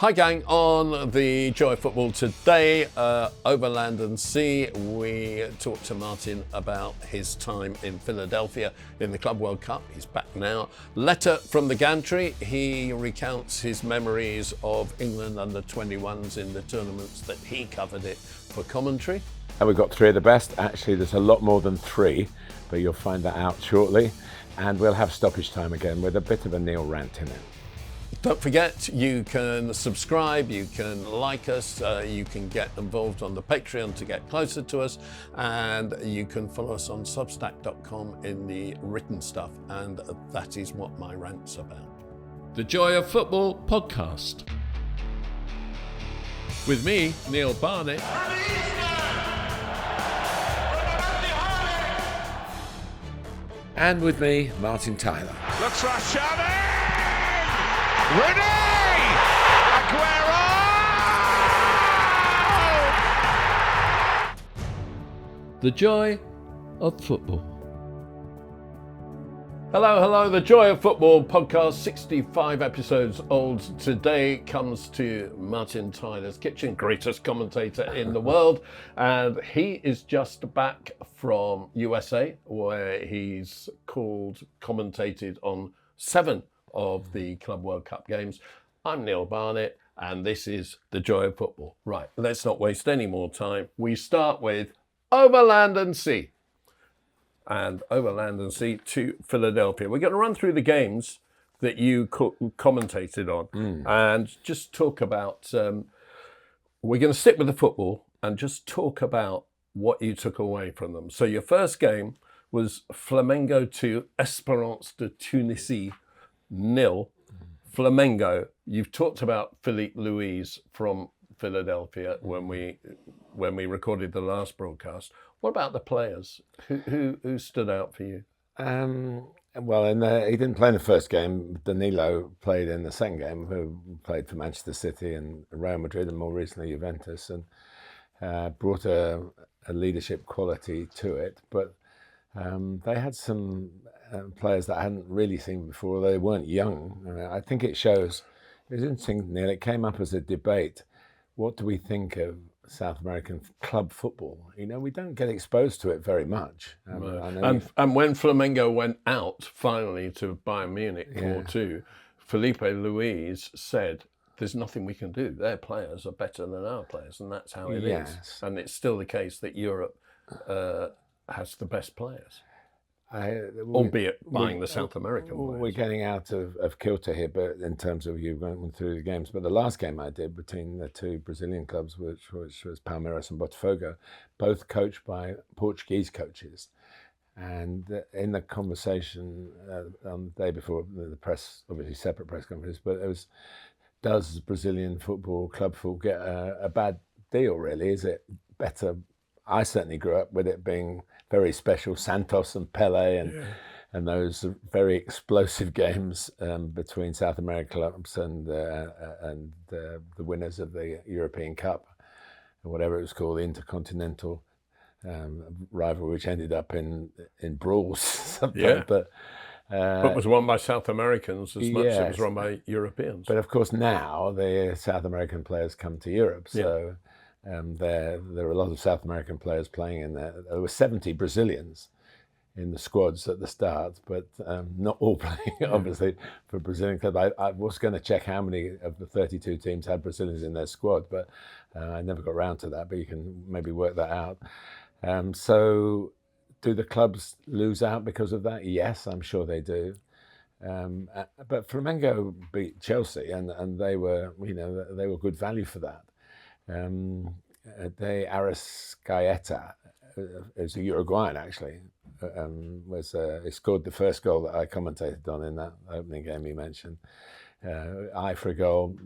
Hi gang, on the Joy of Football today, over land and sea, we talked to Martin about his time in Philadelphia in the Club World Cup. He's back now. Letter from the Gantry, he recounts his memories of England under-21s in the tournaments that he covered it for commentary. And we've got three of the best. Actually, there's a lot more than three, but you'll find that out shortly. And we'll have stoppage time again with a bit of a Neil rant in it. Don't forget, you can subscribe, you can like us, you can get involved on the Patreon to get closer to us, and you can follow us on Substack.com in the written stuff, and that is what my rant's about. The Joy of Football podcast. With me, Neil Barnett. And with me, Martin Tyler. Looks for Xabi! René! Aguero! The Joy of Football. Hello, the Joy of Football podcast, 65 episodes old today, comes to Martin Tyler's kitchen, greatest commentator in the world, and he is just back from USA, where he's commentated on 7 of the Club World Cup games. I'm Neil Barnett, and this is the Joy of Football. Right, let's not waste any more time. We start with over land and sea. And over land and sea to Philadelphia. We're going to run through the games that you commentated on and just talk about, we're going to stick with the football and just talk about what you took away from them. So your first game was Flamengo 2, Espérance de Tunisie 0. Flamengo, you've talked about Philippe Luis from Philadelphia when we recorded the last broadcast. What about the players? Who stood out for you? Well, he didn't play in the first game. Danilo played in the second game, who played for Manchester City and Real Madrid and more recently Juventus, and brought a leadership quality to it. But they had some players that I hadn't really seen before. They weren't young. I think it shows. It was interesting, Neil. It came up as a debate. What do we think of South American club football? You know, we don't get exposed to it very much. And when Flamengo went out finally to Bayern Munich 4-2, Felipe Luis said, there's nothing we can do. Their players are better than our players, and that's how it is. And it's still the case that Europe has the best players. Albeit buying the South American players. We're getting out of kilter here, but in terms of you going through the games. But the last game I did between the two Brazilian clubs, which was Palmeiras and Botafogo, both coached by Portuguese coaches. And in the conversation on the day before the press, obviously separate press conference, but it was, does Brazilian football, club football get a bad deal really? Is it better? I certainly grew up with it being very special, Santos and Pelé and those very explosive games between South American clubs and the winners of the European Cup, or whatever it was called, the Intercontinental rivalry, which ended up in brawls sometimes. Yeah. But it was won by South Americans as much as it was won by Europeans. But of course now the South American players come to Europe, so... there are a lot of South American players playing in there. There were 70 Brazilians in the squads at the start, but not all playing, obviously, for Brazilian club. I was going to check how many of the 32 teams had Brazilians in their squad, but I never got around to that, but you can maybe work that out. So do the clubs lose out because of that? Yes, I'm sure they do. But Flamengo beat Chelsea, and they were good value for that. Arrascaeta is a Uruguayan actually. He scored the first goal that I commentated on in that opening game you mentioned. Eye for a goal,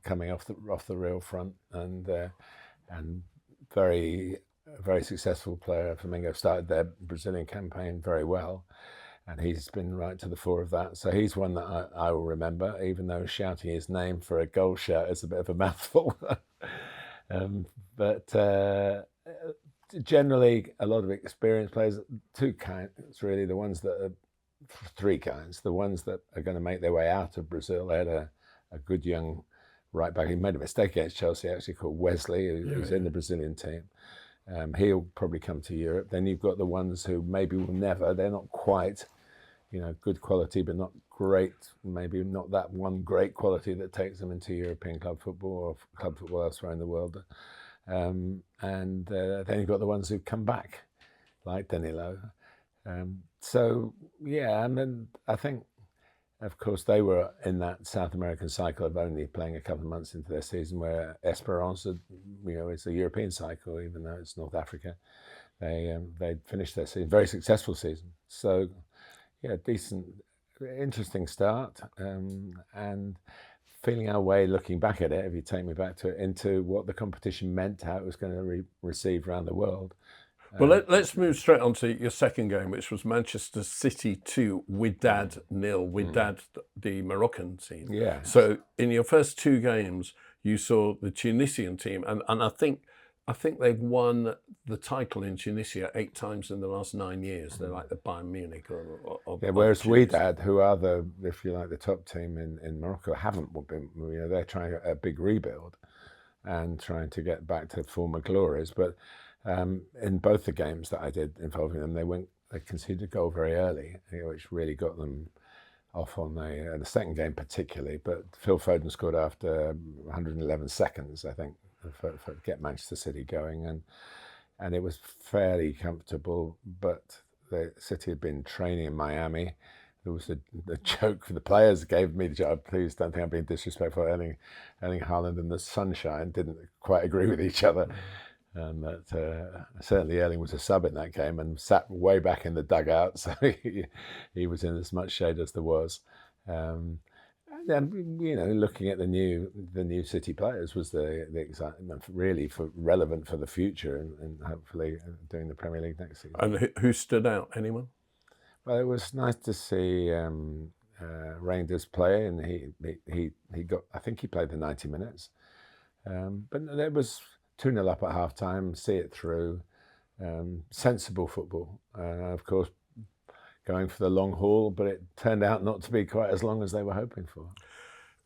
coming off the real front, and very successful player. Flamengo started their Brazilian campaign very well, and he's been right to the fore of that. So he's one that I will remember, even though shouting his name for a goal shout is a bit of a mouthful. But generally, a lot of experienced players, two kinds really, three kinds. The ones that are going to make their way out of Brazil. They had a good young right back. He made a mistake against Chelsea, actually, called Wesley, who's in the Brazilian team. He'll probably come to Europe. Then you've got the ones who maybe will never. They're not quite, good quality, but not great. Maybe not that one great quality that takes them into European club football or club football elsewhere in the world. And then you've got the ones who come back, like Danilo. And then I think, of course, they were in that South American cycle of only playing a couple of months into their season, where Esperance, it's a European cycle, even though it's North Africa. They finished their season, very successful season. So, decent, interesting start, and feeling our way, looking back at it, if you take me back to it, into what the competition meant, how it was going to be received around the world. Well, let's move straight on to your second game, which was Manchester City 2, Wydad 0. Wydad, the Moroccan team. Yeah. So in your first two games, you saw the Tunisian team, and I think they've won the title in Tunisia 8 times in the last 9 years. They're like the Bayern Munich whereas Wydad, who are the top team in Morocco, haven't been. They're trying a big rebuild and trying to get back to former glories, but. In both the games that I did involving them, they conceded a goal very early, which really got them off on the second game particularly. But Phil Foden scored after 111 seconds, I think, for get Manchester City going, and it was fairly comfortable. But the City had been training in Miami. There was the joke, the players gave me the job. Please don't think I'm being disrespectful. Erling Haaland and the Sunshine didn't quite agree with each other. And that certainly Erling was a sub in that game and sat way back in the dugout, so he was in as much shade as there was. And then, looking at the new City players was the excitement really relevant for the future and hopefully doing the Premier League next season. And who stood out? Anyone? Well, it was nice to see Reinders play, and he got. I think he played the 90 minutes, but there was. 2-0 up at half-time, see it through, sensible football. Of course, going for the long haul, but it turned out not to be quite as long as they were hoping for.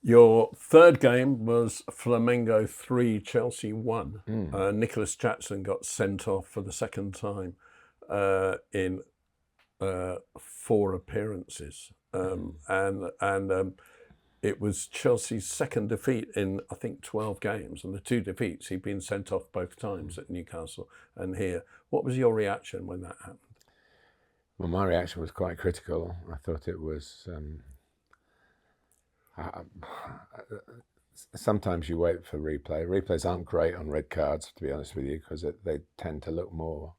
Your third game was Flamengo 3, Chelsea 1. Nicholas Jackson got sent off for the second time in 4 appearances. It was Chelsea's second defeat in, I think, 12 games. And the 2 defeats, he'd been sent off both times at Newcastle and here. What was your reaction when that happened? Well, my reaction was quite critical. I thought it was... sometimes you wait for replay. Replays aren't great on red cards, to be honest with you, because they tend to look more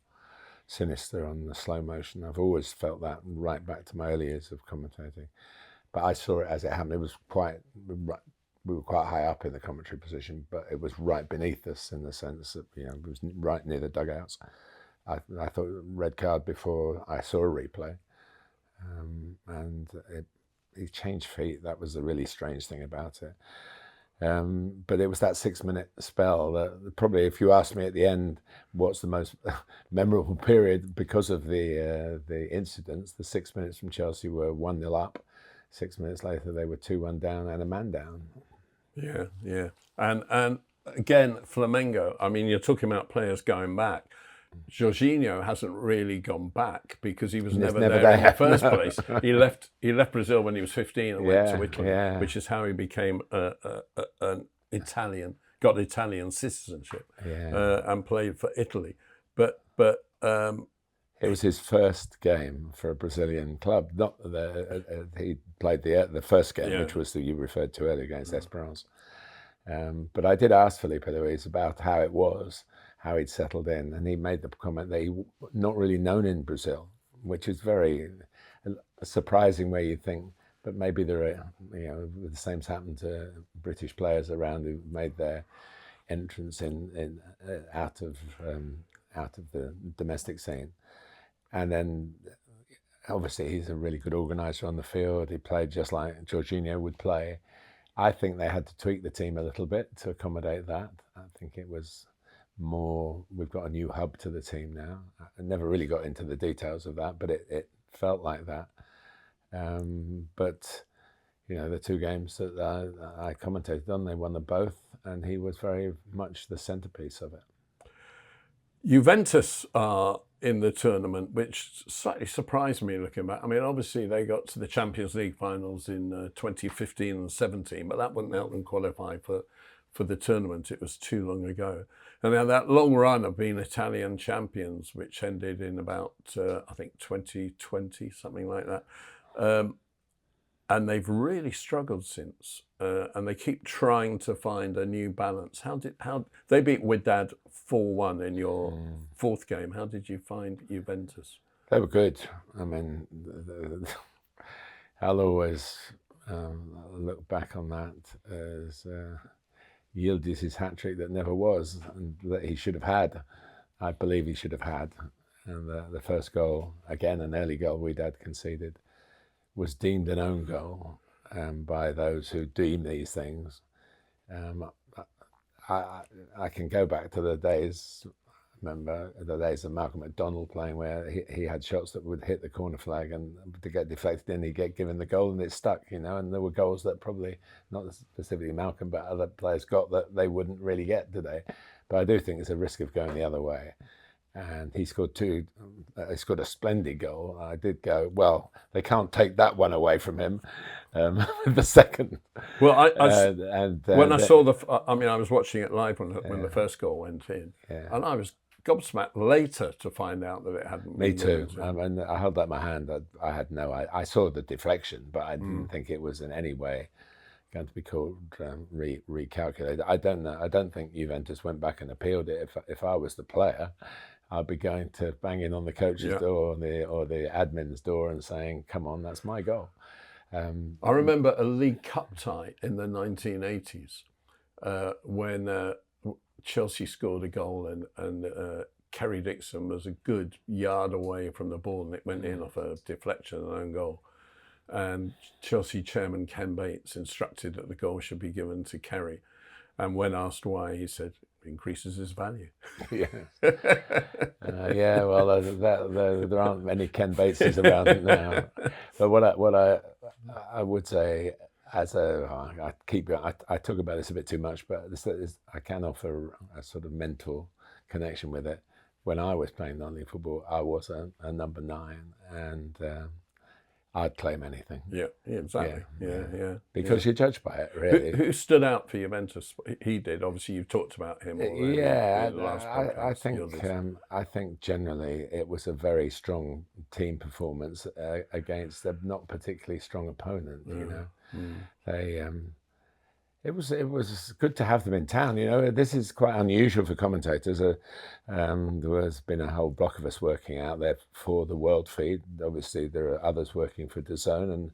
sinister on the slow motion. I've always felt that right back to my early years of commentating. But I saw it as it happened. It was we were quite high up in the commentary position, but it was right beneath us in the sense that, it was right near the dugouts. I thought red card before I saw a replay. And he changed feet. That was the really strange thing about it. But it was that 6-minute spell that probably, if you asked me at the end, what's the most memorable period because of the incidents, the 6 minutes from Chelsea were 1-0 up. 6 minutes later, they were 2-1 down and a man down. Yeah. And again, Flamengo, I mean, you're talking about players going back. Jorginho hasn't really gone back because he was never there in the first place. He left Brazil when he was 15 and went to Italy, which is how he became an Italian, got Italian citizenship, and played for Italy. But it was his first game for a Brazilian club. Not he played the first game, which was you referred to earlier against Esperance. But I did ask Felipe Luis about how it was, how he'd settled in, and he made the comment that he not really known in Brazil, which is very surprising where you think, but maybe there are, the same's happened to British players around who made their entrance in out of the domestic scene. And then, obviously, he's a really good organiser on the field. He played just like Jorginho would play. I think they had to tweak the team a little bit to accommodate that. I think it was more, we've got a new hub to the team now. I never really got into the details of that, but it felt like that. But, the two games that I commentated on, they won them both, and he was very much the centrepiece of it. Juventus are in the tournament, which slightly surprised me looking back. I mean, obviously they got to the Champions League finals in 2015 and 17, but that wouldn't help them qualify for the tournament. It was too long ago. And now that long run of being Italian champions, which ended in about, I think, 2020, something like that. And they've really struggled since, and they keep trying to find a new balance. How they beat Wydad 4-1 in your fourth game? How did you find Juventus? They were good. I mean, I'll always look back on that as Yildiz' hat-trick that never was, and that he should have had. I believe he should have had. And the first goal, again, an early goal Wydad conceded, was deemed an own goal by those who deem these things. I can go back to the days, remember the days of Malcolm McDonald playing, where he had shots that would hit the corner flag and to get deflected in, he'd get given the goal and it stuck, and there were goals that probably, not specifically Malcolm, but other players got that they wouldn't really get today. But I do think there's a risk of going the other way. And he scored two. He scored a splendid goal. I did go, well, they can't take that one away from him. The second. Well, when I saw I was watching it live when the first goal went in, and I was gobsmacked later to find out that it hadn't. Me too. And I held up my hand. I had I saw the deflection, but I didn't think it was in any way going to be called recalculated. I don't know. I don't think Juventus went back and appealed it. If I was the player, I'd be going to bang in on the coach's door or the admin's door and saying, "Come on, that's my goal." I remember a League Cup tie in the 1980s when Chelsea scored a goal and Kerry Dixon was a good yard away from the ball and it went in off a deflection and own goal. And Chelsea chairman Ken Bates instructed that the goal should be given to Kerry. And when asked why, he said, increases his value. Well, there aren't many Ken Bateses around now. But what I would say, I talk about this a bit too much, but I can offer a sort of mental connection with it. When I was playing non-league football, I was a number 9, and I'd claim anything. Yeah, exactly. Yeah. Because you're judged by it, really. Who stood out for Juventus? He did. Obviously, you've talked about him already. I think generally it was a very strong team performance against a not particularly strong opponent. It was good to have them in town. This is quite unusual for commentators. There has been a whole block of us working out there for the World Feed. Obviously, there are others working for DAZN and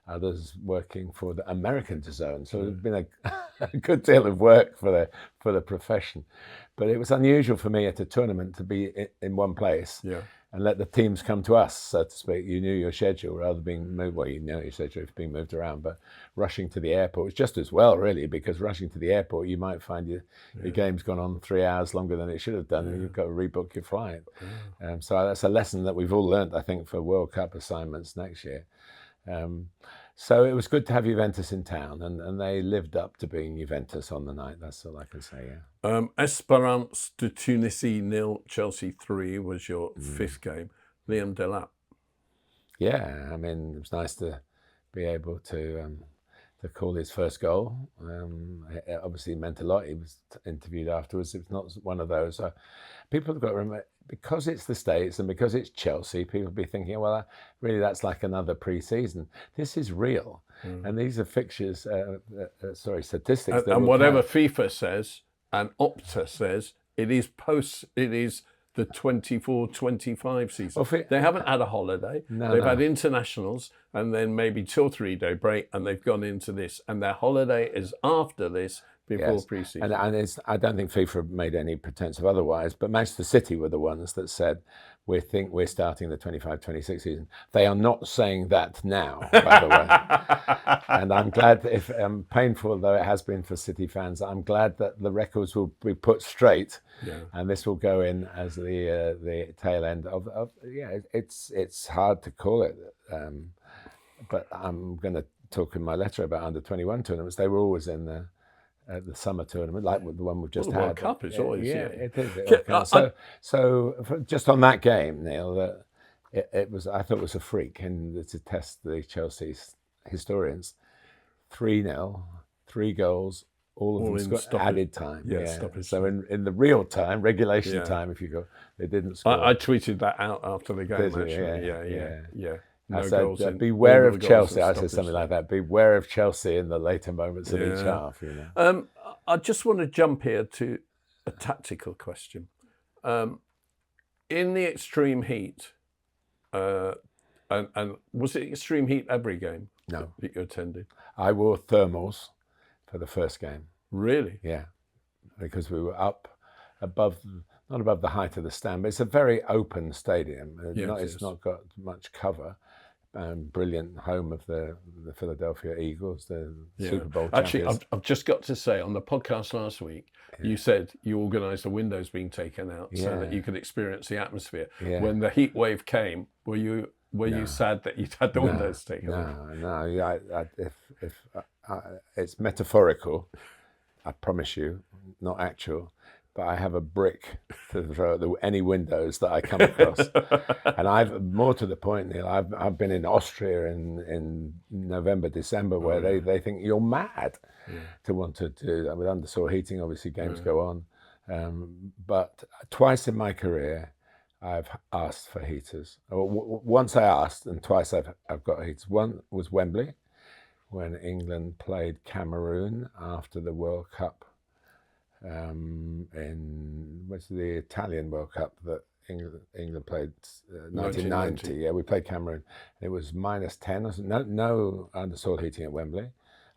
others working for the American DAZN. So it's been a good deal of work for the profession. But it was unusual for me at a tournament to be in one place. And let the teams come to us, so to speak. You knew your schedule rather than being moved. Well, you know your schedule is being moved around, but rushing to the airport was just as well, really, because rushing to the airport, you might find your game's gone on 3 hours longer than it should have done, and you've got to rebook your flight. So that's a lesson that we've all learnt, I think, for World Cup assignments next year. So it was good to have Juventus in town, and they lived up to being Juventus on the night. That's all I can say, Espérance de Tunisie 0, Chelsea 3 was your fifth game. Liam Delap. Yeah, I mean, it was nice to be able to call his first goal. It obviously meant a lot. He was interviewed afterwards. It's not one of those. People have got to remember, because it's the States and because it's Chelsea, people will be thinking, well, really, that's like another pre-season. This is real. And these are fixtures, statistics. And whatever FIFA says and Opta says, it is the 24-25 season. Well, they haven't had a holiday. They've had internationals and then maybe 2 or 3 day break, and they've gone into this. And their holiday is after this, before pre-season. And I don't think FIFA made any pretense of otherwise, but Manchester City were the ones that said, we think we're starting the 25-26 season. They are not saying that now, by the way. And I'm glad, if painful though it has been for City fans, I'm glad that the records will be put straight, and this will go in as the tail end of it's hard to call it, but I'm going to talk in my letter about under-21 tournaments. They were always in the summer tournament, like the one we've just the had. World Cup is always, it is. So just on that game, Neil, I thought it was a freak, and to test the Chelsea historians, 3-0, 3 goals, all of them scored added time. Stoppage So time. in the real time, regulation time, if you go, they didn't score. I tweeted that out after the game, actually. Yeah. No I said, goals in, beware of Chelsea. I said stoppage something like that. Beware of Chelsea in the later moments of each half. I just want to jump here to a tactical question. In the extreme heat, and was it extreme heat every game? No. That you attended? I wore thermals for the first game. Really? Yeah, because we were up above, not above the height of the stand, but it's a very open stadium. It's not got much cover. Brilliant home of the Philadelphia Eagles, the Super Bowl champions. Actually, I've just got to say, on the podcast last week, you said you organised the windows being taken out so that you could experience the atmosphere. Yeah. When the heat wave came, were you sad that you'd had the windows taken out? No. If it's metaphorical, I promise you, not actual. But I have a brick to throw at any windows that I come across. And I've, more to the point, Neil, I've been in Austria in November, December, where they think you're mad to want to do that. With undersaw heating, obviously games go on. But twice in my career, I've asked for heaters. Once I asked, and twice I've got heaters. One was Wembley, when England played Cameroon after the World Cup. What's the Italian World Cup that England played 1990? Yeah, we played Cameroon. It was -10. No undersaw heating at Wembley.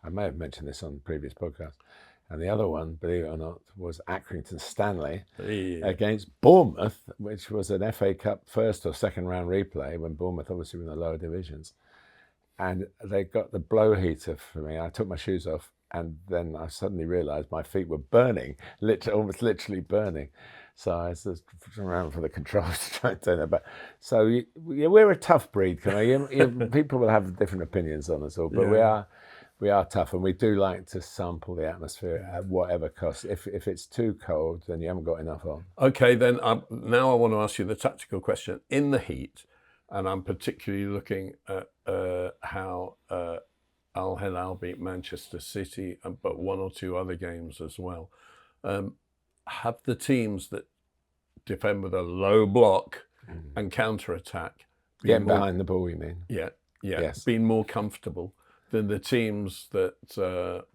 I may have mentioned this on the previous podcast. And the other one, believe it or not, was Accrington Stanley against Bournemouth, which was an FA Cup first or second round replay when Bournemouth obviously were in the lower divisions. And they got the blow heater for me. I took my shoes off. And then I suddenly realised my feet were burning, almost literally burning. So I was just around for the controls to try and turn that back. So we're a tough breed. People will have different opinions on us all, but we are tough, and we do like to sample the atmosphere at whatever cost. If it's too cold, then you haven't got enough on. Okay, then now I want to ask you the tactical question. In the heat, and I'm particularly looking at how Al Hilal beat Manchester City, but one or two other games as well. Have the teams that defend with a low block and counter-attack getting behind the ball, you mean? Yes. Been more comfortable than the teams that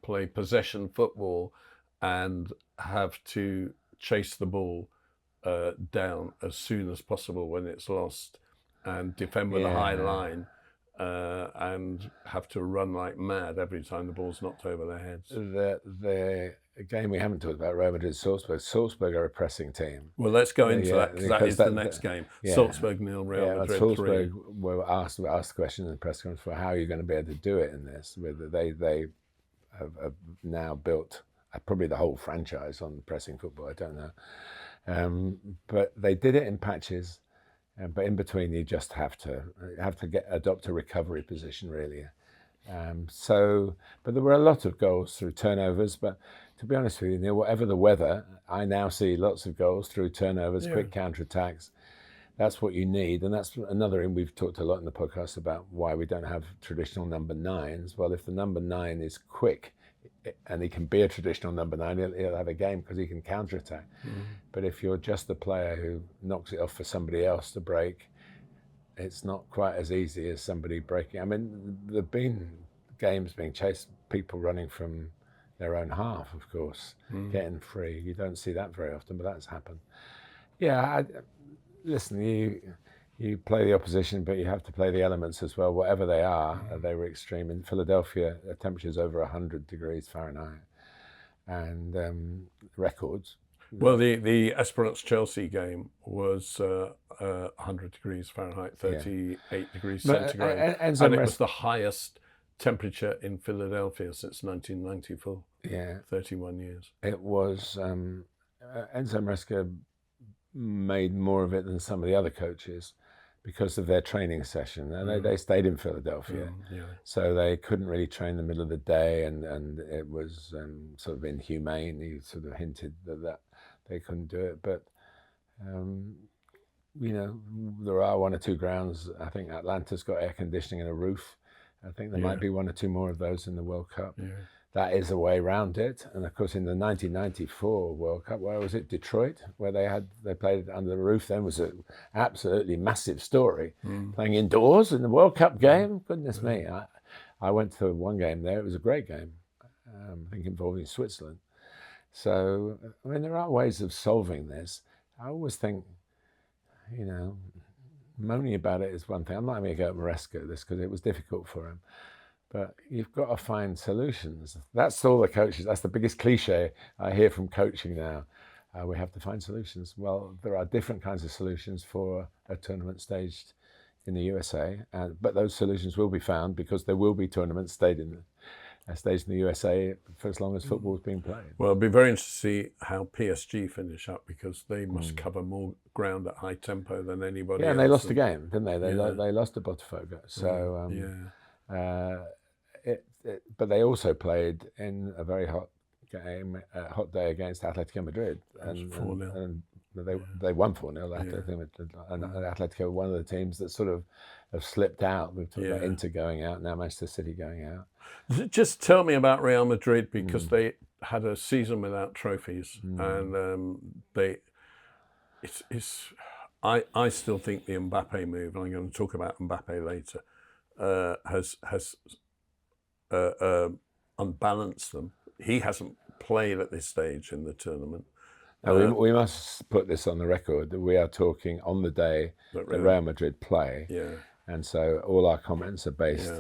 play possession football and have to chase the ball down as soon as possible when it's lost and defend with a high line? And have to run like mad every time the ball's knocked over their heads. The game we haven't talked about, Real Madrid, Salzburg. Salzburg are a pressing team. Well, let's go into that, because that is the next game. Salzburg 0, Real Madrid 3. Salzburg were asked the question in the press conference for how are you going to be able to do it in this. They have now built probably the whole franchise on pressing football. I don't know, but they did it in patches. But in between, you just have to adopt a recovery position, really. But there were a lot of goals through turnovers. But to be honest with you, Neil, whatever the weather, I now see lots of goals through turnovers, quick counterattacks. That's what you need, and that's another thing we've talked a lot in the podcast about why we don't have traditional number 9s. Well, if the number 9 is quick, and he can be a traditional number 9, he'll have a game because he can counterattack. But if you're just the player who knocks it off for somebody else to break, it's not quite as easy as somebody breaking. I mean, there've been games being chased, people running from their own half, of course, getting free. You don't see that very often, but that's happened. Listen, you play the opposition, but you have to play the elements as well. Whatever they are, they were extreme. In Philadelphia, the temperature's over 100 degrees Fahrenheit, and records. Well, the Esperance-Chelsea game was 100 degrees Fahrenheit, 38 degrees centigrade, and it was the highest temperature in Philadelphia since 1994. 31 years. It was Enzo Maresca made more of it than some of the other coaches, because of their training session, and they stayed in Philadelphia, so they couldn't really train in the middle of the day, and it was sort of inhumane. He sort of hinted that they couldn't do it, but there are one or two grounds. I think Atlanta's got air conditioning and a roof. I think there might be one or two more of those in the World Cup. Yeah. That is a way around it. And of course, in the 1994 World Cup, where was it? Detroit, where they played under the roof. Then was an absolutely massive story. Playing indoors in the World Cup game. Goodness me! I went to one game there. It was a great game. I think involving Switzerland. So I mean, there are ways of solving this. I always think, moaning about it is one thing. I'm not going to go at Maresca this because it was difficult for him. But you've got to find solutions. That's all the coaches. That's the biggest cliche I hear from coaching now. We have to find solutions. Well, there are different kinds of solutions for a tournament staged in the USA, but those solutions will be found because there will be tournaments staged in the USA for as long as football is being played. Well, it'll be very interesting to see how PSG finish up because they must cover more ground at high tempo than anybody else. Yeah, and they lost the game, didn't they? They lost to Botafogo. So, but they also played in a very hot game, hot day against Atletico Madrid, and they won 4-0. And Atletico, one of the teams that sort of have slipped out. We've talked about Inter going out, now Manchester City going out. Just tell me about Real Madrid because they had a season without trophies, and I still think the Mbappe move, and I'm going to talk about Mbappe later, has unbalanced them. He hasn't played at this stage in the tournament. Now, we must put this on the record that we are talking on the day that Real Madrid play. Yeah. And so all our comments are based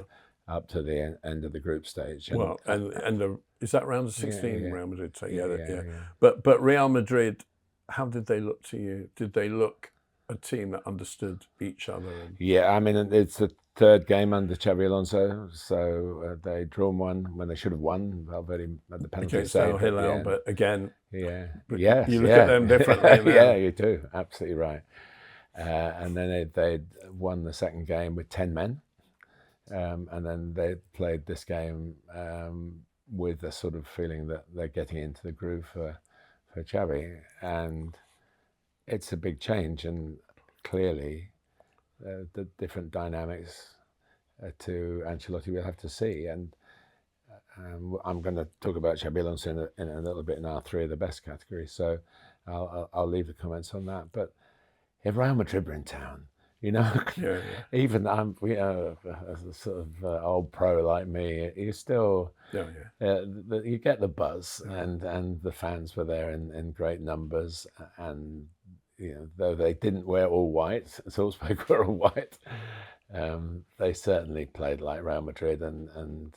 up to the end of the group stage. And is that round of 16 Real Madrid take? Yeah. But Real Madrid, how did they look to you? Did they look a team that understood each other? Yeah, I mean, it's the third game under Xabi Alonso, so they drawn one when they should have won. Valverde had the penalty save. But again, you look at them differently. Yeah, you do, absolutely right. And then they'd won the second game with 10 men, and then they played this game with a sort of feeling that they're getting into the groove for Xabi, and it's a big change, and clearly the different dynamics to Ancelotti we'll have to see. And I'm going to talk about Xabi Alonso in a little bit in our three of the best category, so I'll leave the comments on that. But if Real Madrid were in town, even I'm, as a sort of old pro like me, you still, you get the buzz, and the fans were there in great numbers, and though they didn't wear all white, Salzburg were all white, they certainly played like Real Madrid, and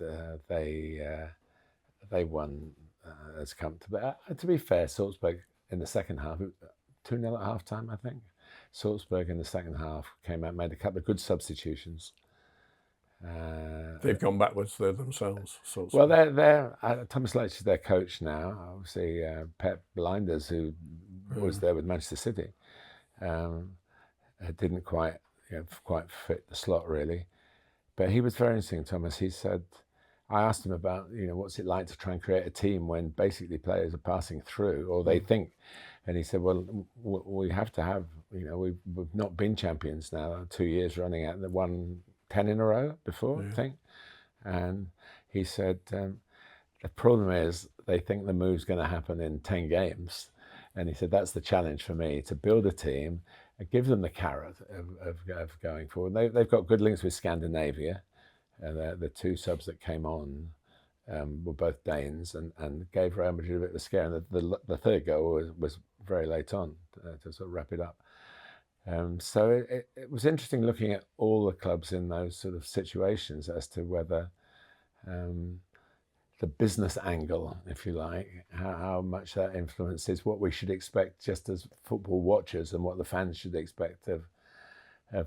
they won as comfortably. To be fair, Salzburg in the second half, 2-0 at half time, I think. Salzburg in the second half came out, made a couple of good substitutions. They've gone backwards there themselves. Salzburg. Well, they're Thomas Lech is their coach now. Obviously, Pep Blinders, who was there with Manchester City, didn't quite fit the slot really. But he was very interesting, Thomas. He said, I asked him about what's it like to try and create a team when basically players are passing through, or they think. And he said, well, we have to have, we've not been champions now 2 years running out, and won 10 in a row before, I think. And he said, the problem is they think the move's going to happen in 10 games. And he said, that's the challenge for me, to build a team and give them the carrot of going forward. They've got good links with Scandinavia. The two subs that came on were both Danes and gave Real Madrid a bit of a scare. And the third goal was very late on to sort of wrap it up. So it was interesting looking at all the clubs in those sort of situations as to whether the business angle, if you like, how much that influences what we should expect just as football watchers and what the fans should expect of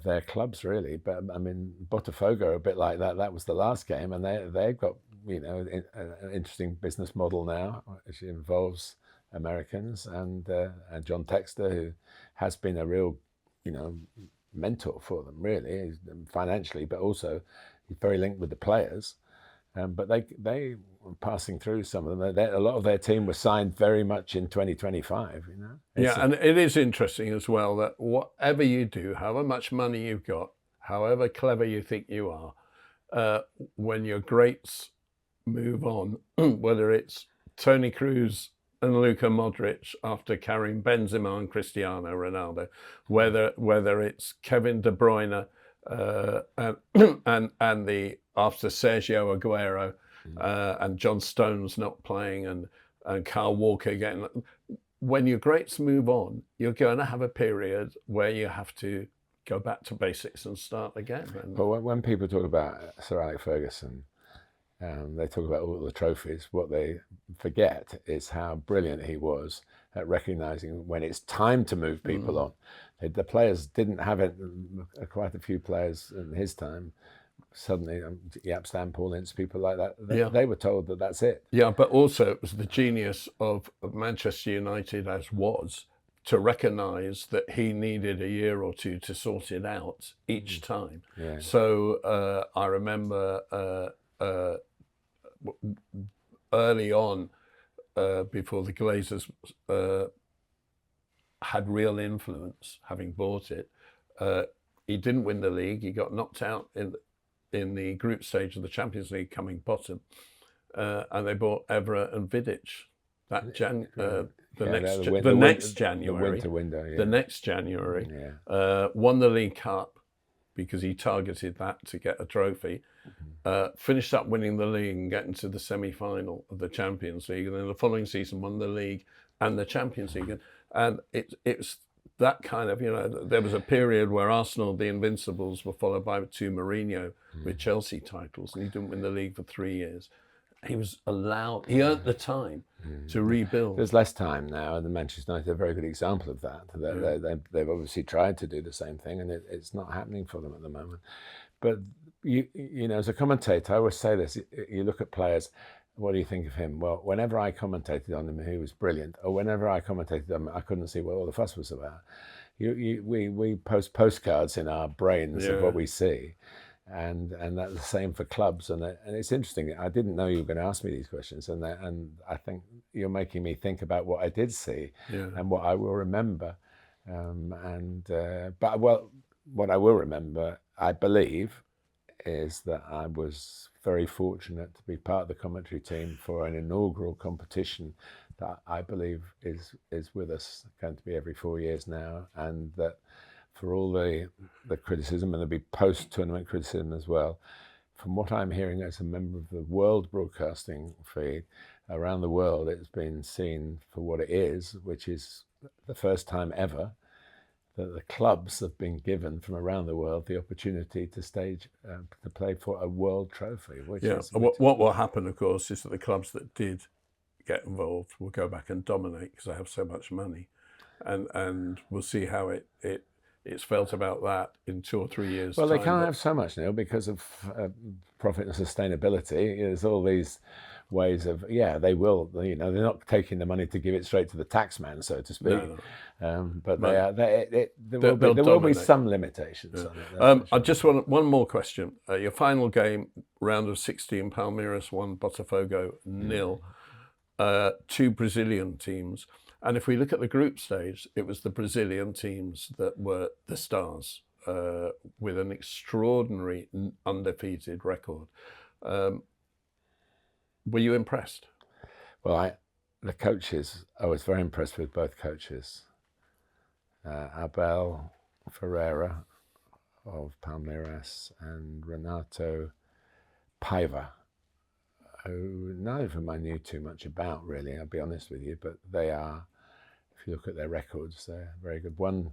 their clubs, really. But I mean, Botafogo are a bit like that. That was the last game, and they've got an interesting business model now, which involves Americans and John Textor, who has been a real mentor for them, really, he's financially, but also he's very linked with the players. But they were passing through some of them. A lot of their team was signed very much in 2025, you know? And it is interesting as well that whatever you do, however much money you've got, however clever you think you are, when your greats move on, whether it's Toni Kroos and Luka Modric after carrying Benzema and Cristiano Ronaldo, whether it's Kevin De Bruyne and the after Sergio Aguero and John Stones not playing and Kyle Walker getting. When your greats move on, you're going to have a period where you have to go back to basics and start again. But when people talk about Sir Alex Ferguson, they talk about all the trophies. What they forget is how brilliant he was at recognising when it's time to move people on. The players didn't have it. Quite a few players in his time suddenly, Jaap Stam, Paul Ince, people like that, they were told that that's it. Yeah, but also it was the genius of Manchester United as was to recognise that he needed a year or two to sort it out each time. Yeah. So I remember early on, before the Glazers had real influence, having bought it, he didn't win the league. He got knocked out in the group stage of the Champions League, coming bottom, and they bought Evra and Vidic that the next January, the winter window, the next January, won the League Cup because he targeted that to get a trophy. Finished up winning the league and getting to the semi-final of the Champions League, and then the following season won the league and the Champions League, and it's that kind of, you know, there was a period where Arsenal, the Invincibles, were followed by two Mourinho with Chelsea titles, and he didn't win the league for 3 years. He was allowed, he earned the time to rebuild. There's less time now, and the Manchester United are a very good example of that. They've obviously tried to do the same thing, and it's not happening for them at the moment. But you know, as a commentator, I always say this: you look at players. What do you think of him? Well, whenever I commentated on him, he was brilliant. Or whenever I commentated on him, I couldn't see what all the fuss was about. We post postcards in our brains of what we see, and that's the same for clubs. And it's interesting. I didn't know you were going to ask me these questions, and I think you're making me think about what I did see and what I will remember. But what I will remember, I believe, is that I was very fortunate to be part of the commentary team for an inaugural competition that I believe is with us, going to be every 4 years now, and that for all the criticism, and there'll be post-tournament criticism as well, from what I'm hearing as a member of the world broadcasting feed around the world, it's been seen for what it is, which is the first time ever that the clubs have been given from around the world the opportunity to to play for a world trophy. What will happen, of course, is that the clubs that did get involved will go back and dominate because they have so much money, and we'll see how it's felt about that in 2 or 3 years. Well, they can't have so much, Neil, because of profit and sustainability. There's all these ways of, they will, you know, they're not taking the money to give it straight to the tax man, so to speak. No. But there will be some limitations on it. I just want one more question. Your final game, round of 16, Palmeiras 1, Botafogo 0, 2 Brazilian teams. And if we look at the group stage, it was the Brazilian teams that were the stars, with an extraordinary undefeated record. Were you impressed? Well, the coaches, I was very impressed with both coaches. Abel Ferreira of Palmeiras and Renato Paiva, who none of them I knew too much about, really, I'll be honest with you, but they are, if you look at their records, they're very good. One,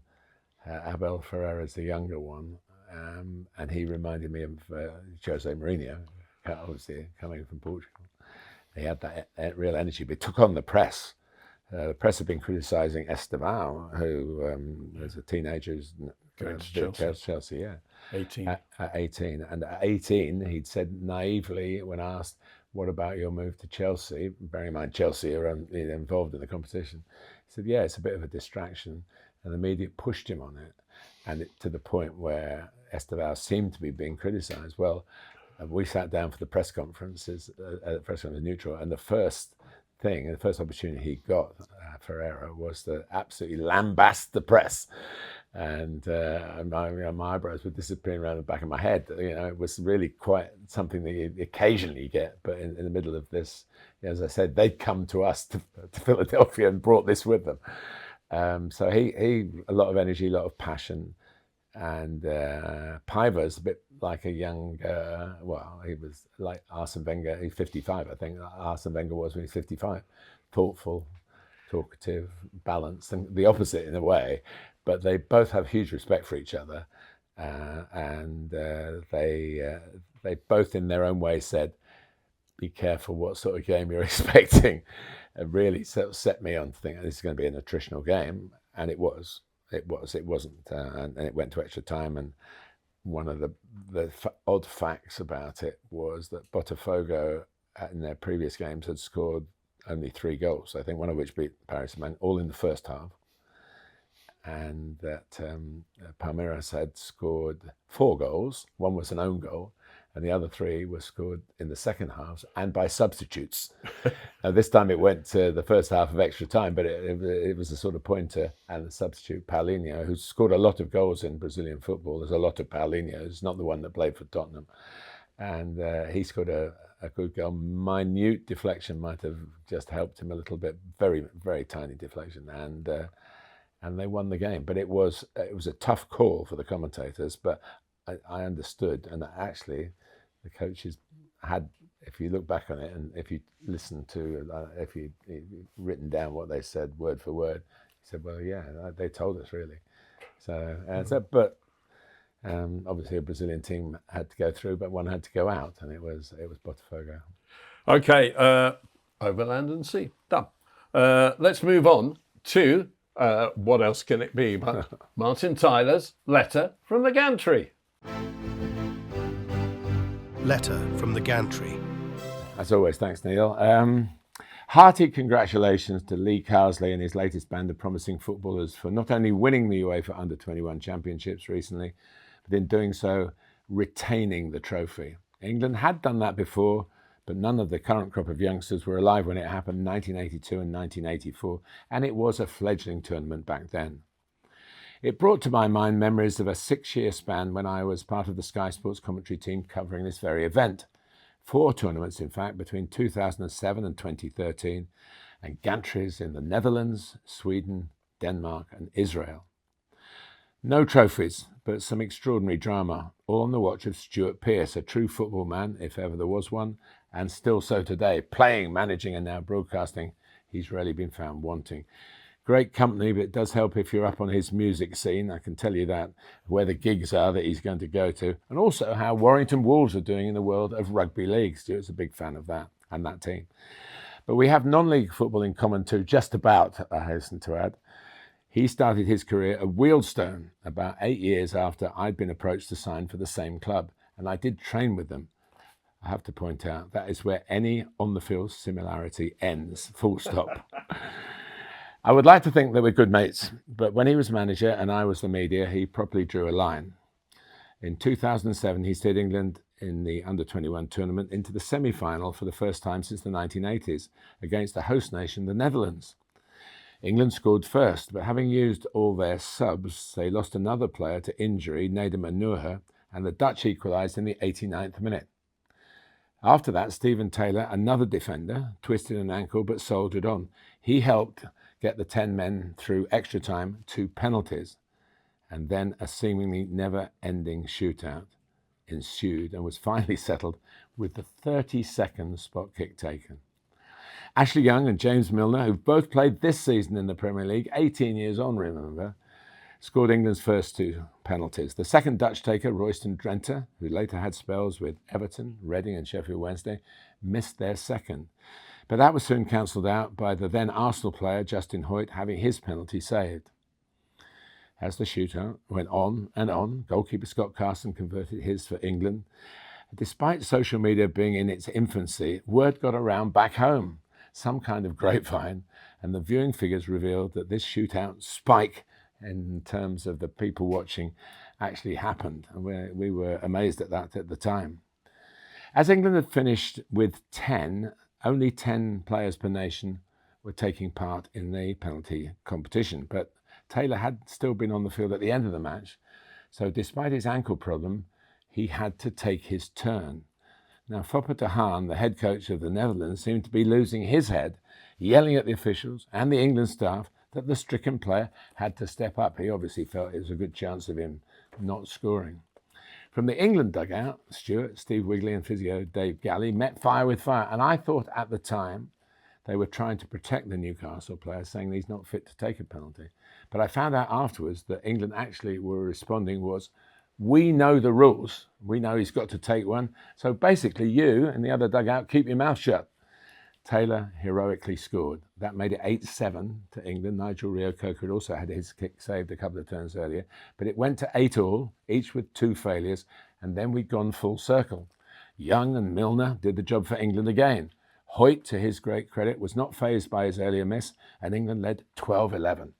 Abel Ferreira is the younger one, and he reminded me of Jose Mourinho, obviously coming from Portugal. He had that real energy, but he took on the press. The press have been criticising Estêvão, who was a teenager who's going to Chelsea, 18. At 18. And at 18, he'd said naively, when asked, what about your move to Chelsea? Bearing in mind, Chelsea are involved in the competition. He said, it's a bit of a distraction. And the media pushed him on it. and to the point where Estêvão seemed to be being criticised. Well, we sat down for the press conferences, press conference neutral, and the first opportunity he got, Ferreira, was to absolutely lambast the press. And my eyebrows were disappearing around the back of my head. It was really quite something that you occasionally get. But in the middle of this, as I said, they'd come to us to Philadelphia and brought this with them. So he a lot of energy, a lot of passion. And Paiva's a bit like a young, he was like Arsene Wenger. He's 55, I think. Arsene Wenger was when he's 55. Thoughtful, talkative, balanced, and the opposite in a way. But they both have huge respect for each other, and they both, in their own way, said, "Be careful what sort of game you're expecting." It really sort of set me on to think this is going to be an attritional game, and it was. It wasn't, and it went to extra time. And one of the odd facts about it was that Botafogo, in their previous games, had scored only 3 goals. I think one of which beat Paris Saint-Germain, all in the first half. And that Palmeiras had scored 4 goals. One was an own goal, and the other 3 were scored in the second half and by substitutes. This time it went to the first half of extra time, but it was a sort of pointer, and the substitute Paulinho, who scored a lot of goals in Brazilian football. There's a lot of Paulinhos, not the one that played for Tottenham. And he scored a good goal. Minute deflection might have just helped him a little bit, very, very tiny deflection. And they won the game. But it was a tough call for the commentators, but I understood. And actually, the coaches had, if you look back on it and if you listen to, if you written down what they said word for word, he said, well, yeah, they told us really. But obviously a Brazilian team had to go through, but one had to go out, and it was Botafogo. Okay, over land and sea, done. Let's move on to what else can it be but Martin Tyler's letter from the Gantry. Letter from the Gantry. As always, thanks, Neil. Hearty congratulations to Lee Carsley and his latest band of promising footballers for not only winning the UEFA Under-21 Championships recently, but in doing so, retaining the trophy. England had done that before, but none of the current crop of youngsters were alive when it happened in 1982 and 1984, and it was a fledgling tournament back then. It brought to my mind memories of a 6-year span when I was part of the Sky Sports commentary team covering this very event. 4 tournaments, in fact, between 2007 and 2013, and gantries in the Netherlands, Sweden, Denmark and Israel. No trophies, but some extraordinary drama, all on the watch of Stuart Pearce, a true football man, if ever there was one, and still so today, playing, managing and now broadcasting. He's rarely been found wanting. Great company, but it does help if you're up on his music scene, I can tell you that, where the gigs are that he's going to go to, and also how Warrington Wolves are doing in the world of rugby league. Stuart's a big fan of that and that team. But we have non-league football in common too, just about, I hasten to add. He started his career at Wealdstone about 8 years after I'd been approached to sign for the same club, and I did train with them. I have to point out, that is where any on-the-field similarity ends, full stop. I would like to think they were good mates, but when he was manager and I was the media, he properly drew a line. In 2007, he steered England in the Under-21 tournament into the semi-final for the first time since the 1980s against the host nation, the Netherlands. England scored first, but having used all their subs, they lost another player to injury, Nader Manuha, and the Dutch equalised in the 89th minute. After that, Stephen Taylor, another defender, twisted an ankle but soldiered on. He helped get the 10 men through extra time to penalties, and then a seemingly never-ending shootout ensued and was finally settled with the 30-second spot kick taken. Ashley Young and James Milner, who've both played this season in the Premier League, 18 years on, remember, scored England's first 2 penalties. The second Dutch taker, Royston Drenthe, who later had spells with Everton, Reading and Sheffield Wednesday, missed their second. But that was soon cancelled out by the then Arsenal player Justin Hoyt having his penalty saved. As the shootout went on and on, goalkeeper Scott Carson converted his for England. Despite social media being in its infancy, word got around back home, some kind of grapevine, and the viewing figures revealed that this shootout spike in terms of the people watching actually happened. And we were amazed at that at the time. As England had finished with 10, only 10 players per nation were taking part in the penalty competition. But Taylor had still been on the field at the end of the match. So despite his ankle problem, he had to take his turn. Now, Foppe de Haan, the head coach of the Netherlands, seemed to be losing his head, yelling at the officials and the England staff that the stricken player had to step up. He obviously felt it was a good chance of him not scoring. From the England dugout, Stuart, Steve Wigley and physio Dave Galley met fire with fire. And I thought at the time they were trying to protect the Newcastle player, saying he's not fit to take a penalty. But I found out afterwards that England actually were responding was, we know the rules. We know he's got to take one. So basically you in the other dugout, keep your mouth shut. Taylor heroically scored. That made it 8-7 to England. Nigel Reo-Coker had also had his kick saved a couple of turns earlier. But it went to 8-all, each with 2 failures. And then we'd gone full circle. Young and Milner did the job for England again. Hoyt, to his great credit, was not fazed by his earlier miss, and England led 12-11.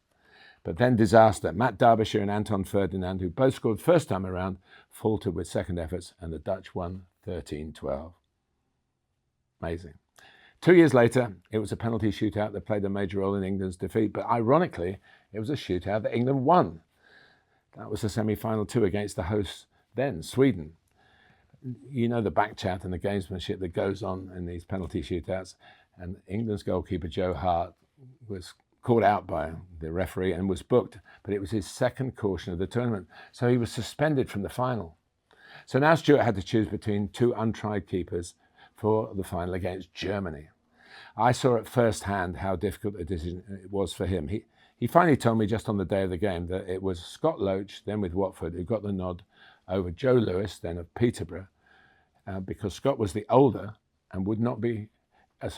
But then disaster. Matt Derbyshire and Anton Ferdinand, who both scored first time around, faltered with second efforts, and the Dutch won 13-12. Amazing. 2 years later, it was a penalty shootout that played a major role in England's defeat, but ironically, it was a shootout that England won. That was the semi-final 2 against the hosts then, Sweden. You know the back chat and the gamesmanship that goes on in these penalty shootouts, and England's goalkeeper Joe Hart was caught out by the referee and was booked, but it was his second caution of the tournament, so he was suspended from the final. So now Stuart had to choose between 2 untried keepers for the final against Germany. I saw at first hand how difficult a decision it was for him. He finally told me just on the day of the game that it was Scott Loach, then with Watford, who got the nod over Joe Lewis, then of Peterborough, because Scott was the older and would not be,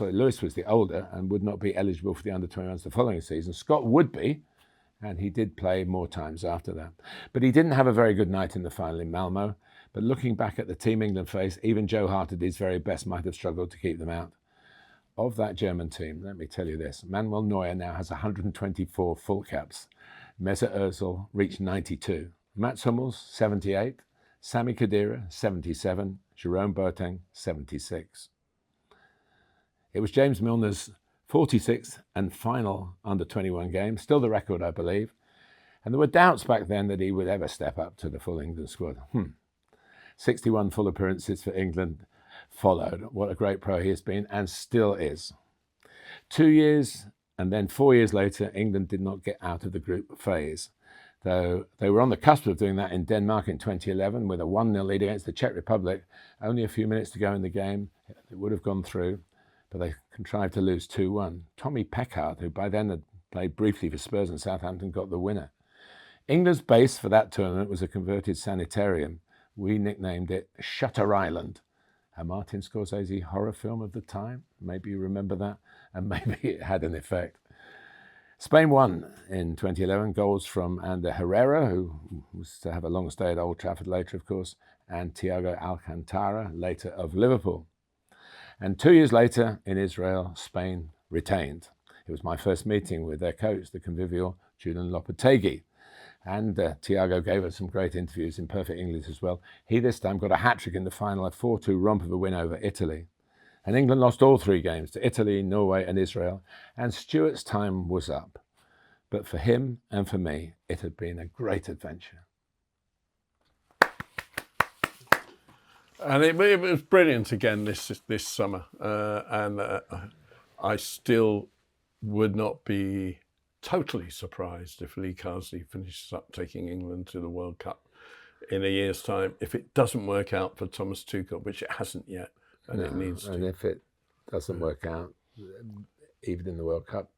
Lewis was the older and would not be eligible for the under-21s the following season. Scott would be, and he did play more times after that. But he didn't have a very good night in the final in Malmo. But looking back at the team England faced, even Joe Hart at his very best might have struggled to keep them out. Of that German team, let me tell you this, Manuel Neuer now has 124 full caps. Mesut Özil reached 92. Mats Hummels, 78. Sami Khedira, 77. Jerome Boateng, 76. It was James Milner's 46th and final under-21 game, still the record, I believe. And there were doubts back then that he would ever step up to the full England squad. 61 full appearances for England followed. What a great pro he has been and still is. 2 years and then 4 years later, England did not get out of the group phase. Though they were on the cusp of doing that in Denmark in 2011 with a 1-0 lead against the Czech Republic. Only a few minutes to go in the game. It would have gone through, but they contrived to lose 2-1. Tommy Peckard, who by then had played briefly for Spurs and Southampton, got the winner. England's base for that tournament was a converted sanitarium. We nicknamed it Shutter Island, a Martin Scorsese horror film of the time. Maybe you remember that, and maybe it had an effect. Spain won in 2011, goals from Ander Herrera, who was to have a long stay at Old Trafford later, of course, and Thiago Alcantara, later of Liverpool. And 2 years later, in Israel, Spain retained. It was my first meeting with their coach, the convivial Julian Lopetegui. And Thiago gave us some great interviews in perfect English as well. He this time got a hat-trick in the final, a 4-2 romp of a win over Italy. And England lost all 3 games to Italy, Norway and Israel. And Stuart's time was up. But for him and for me, it had been a great adventure. And it was brilliant again this summer. I still would not be totally surprised if Lee Carsley finishes up taking England to the World Cup in a year's time if it doesn't work out for Thomas Tuchel, which it hasn't yet, and it needs to. And if it doesn't work out, even in the World Cup,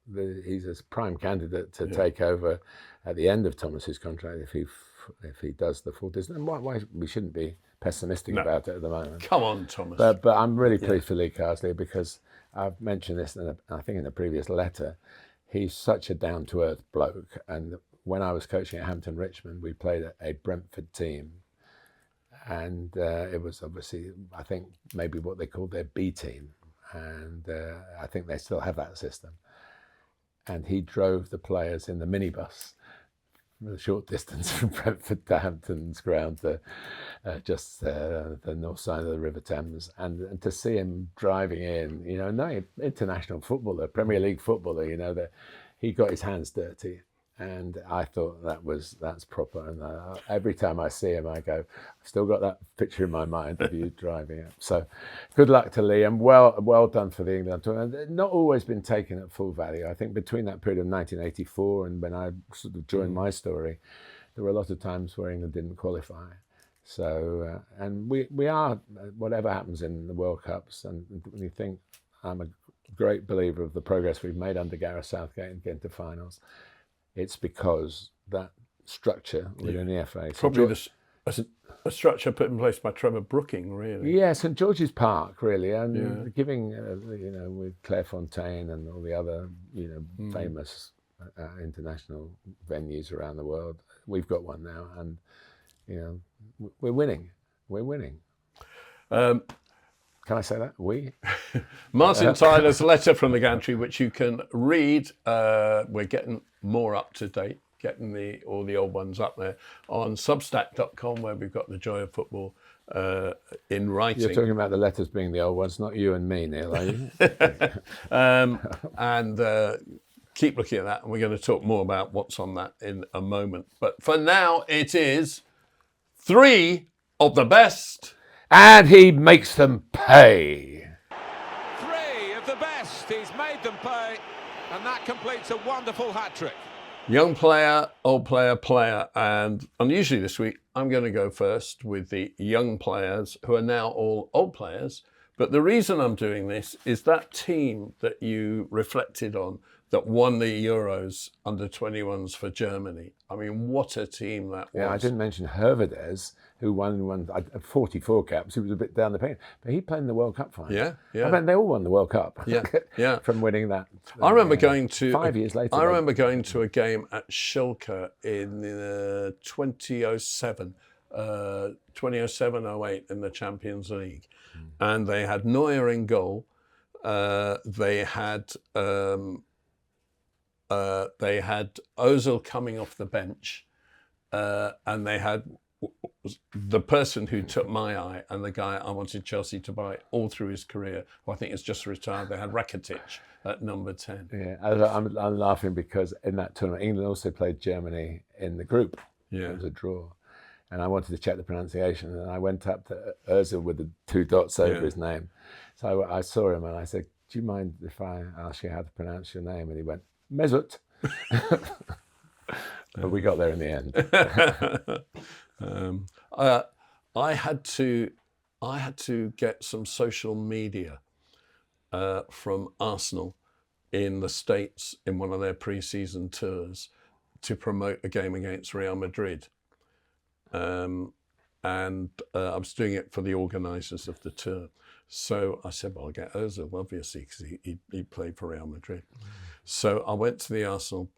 he's a prime candidate to take over at the end of Thomas's contract if he does the full distance. And why we shouldn't be pessimistic about it at the moment. Come on, Thomas. But I'm really pleased for Lee Carsley because I've mentioned this, I think in a previous letter. He's such a down-to-earth bloke. And when I was coaching at Hampton Richmond, we played a Brentford team. And it was obviously, I think, maybe what they called their B team. And I think they still have that system. And he drove the players in the minibus a short distance from Brentford to Hampton's ground, to just the north side of the River Thames, and to see him driving in, no international footballer, Premier League footballer, that he got his hands dirty. And I thought that's proper. And every time I see him, I go, I've still got that picture in my mind of you driving it. So good luck to Lee, and well done for the England tour. And not always been taken at full value. I think between that period of 1984 and when I sort of joined my story, there were a lot of times where England didn't qualify. So, and we are, whatever happens in the World Cups, and when you think, I'm a great believer of the progress we've made under Gareth Southgate in getting to finals. It's because that structure within the FA. Probably a structure put in place by Trevor Brooking, really. Yeah, St George's Park, really, and giving, with Clairefontaine and all the other, famous international venues around the world. We've got one now, and we're winning. We're winning. Can I say that? We? Martin Tyler's letter from the Gantry, which you can read. We're getting more up to date, getting all the old ones up there on Substack.com, where we've got the joy of football in writing. You're talking about the letters being the old ones, not you and me, Neil, are you? And keep looking at that, and we're going to talk more about what's on that in a moment. But for now, it is 3 of the best. And he makes them pay. 3 of the best. He's made them pay. And that completes a wonderful hat-trick. Young player, old player. And unusually this week, I'm going to go first with the young players who are now all old players. But the reason I'm doing this is that team that you reflected on that won the Euros under 21s for Germany. I mean, what a team that was. Yeah, I didn't mention Hervedez, who won 44 caps. He was a bit down the pain, but he played in the World Cup final. Yeah. I mean, they all won the World Cup. Yeah. From winning that. I remember going to 5 years later. I remember going to a game at Schalke in 2007, 2007-08 in the Champions League, and they had Neuer in goal. They had Özil coming off the bench, and they had the person who took my eye and the guy I wanted Chelsea to buy all through his career, who I think has just retired. They had Rakitic at number 10. Yeah, I'm laughing because in that tournament, England also played Germany in the group. Yeah. It was a draw. And I wanted to check the pronunciation, and I went up to Özil with the 2 dots over his name. So I saw him and I said, do you mind if I ask you how to pronounce your name? And he went, Mesut. But we got there in the end. I had to get some social media from Arsenal in the States in one of their pre-season tours to promote a game against Real Madrid. And I was doing it for the organisers of the tour. So I said, well, I'll get Özil, obviously, because he played for Real Madrid. So I went to the Arsenal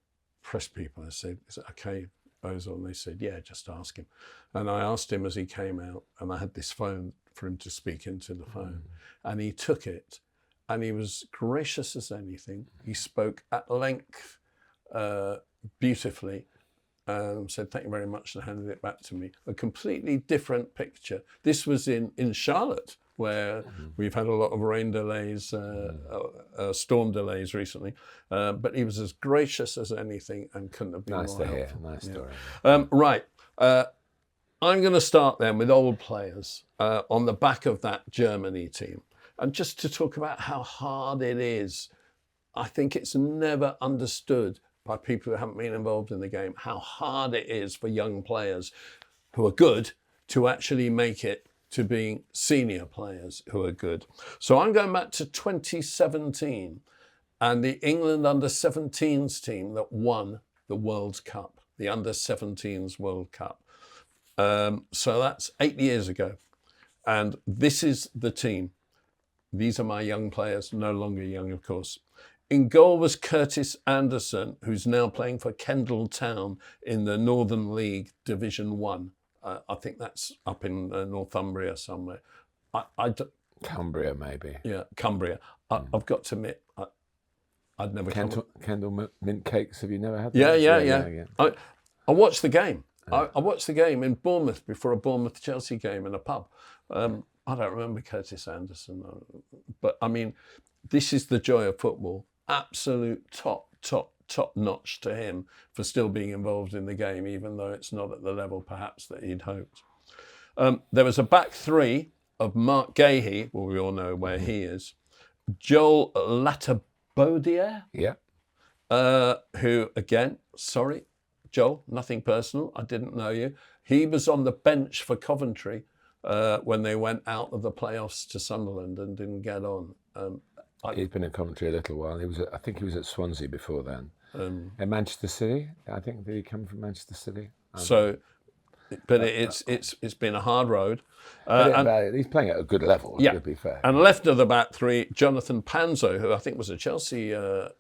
press people. I said, is it okay, Özil? And they said, yeah, just ask him. And I asked him as he came out, and I had this phone for him to speak into the phone. And he took it, and he was gracious as anything. He spoke at length, beautifully, said, thank you very much, and handed it back to me. A completely different picture. This was in Charlotte, where we've had a lot of rain delays, storm delays recently. But he was as gracious as anything and couldn't have been Nice more to hear. helpful. Nice story. Right. I'm going to start then with old players on the back of that Germany team. And just to talk about how hard it is, I think it's never understood by people who haven't been involved in the game, how hard it is for young players who are good to actually make it to being senior players who are good. So I'm going back to 2017 and the England under-17s team that won the World Cup, the under-17s World Cup. So that's 8 years ago. And this is the team. These are my young players, no longer young, of course. In goal was Curtis Anderson, who's now playing for Kendal Town in the Northern League Division 1. I think that's up in Northumbria somewhere. Cumbria, maybe. Yeah, Cumbria. I've got to admit, I'd never Kendal mint cakes. Have you never had Yeah, them? yeah. I watched the game. I watched the game in Bournemouth before a Bournemouth-Chelsea game in a pub. I don't remember Curtis Anderson, but I mean, this is the joy of football. Absolute top notch to him for still being involved in the game, even though it's not at the level perhaps that he'd hoped. There was a back three of Mark Gahey, well, we all know where he is, Joel Latabaudiere, who, again, sorry, Joel, nothing personal, I didn't know you. He was on the bench for Coventry when they went out of the playoffs to Sunderland and didn't get on. He's been at Coventry a little while. I think he was at Swansea before then. At Manchester City, I think. Did he come from Manchester City? It's been a hard road. He's playing at a good level, to be fair. And left of the back three, Jonathan Panzo, who I think was a Chelsea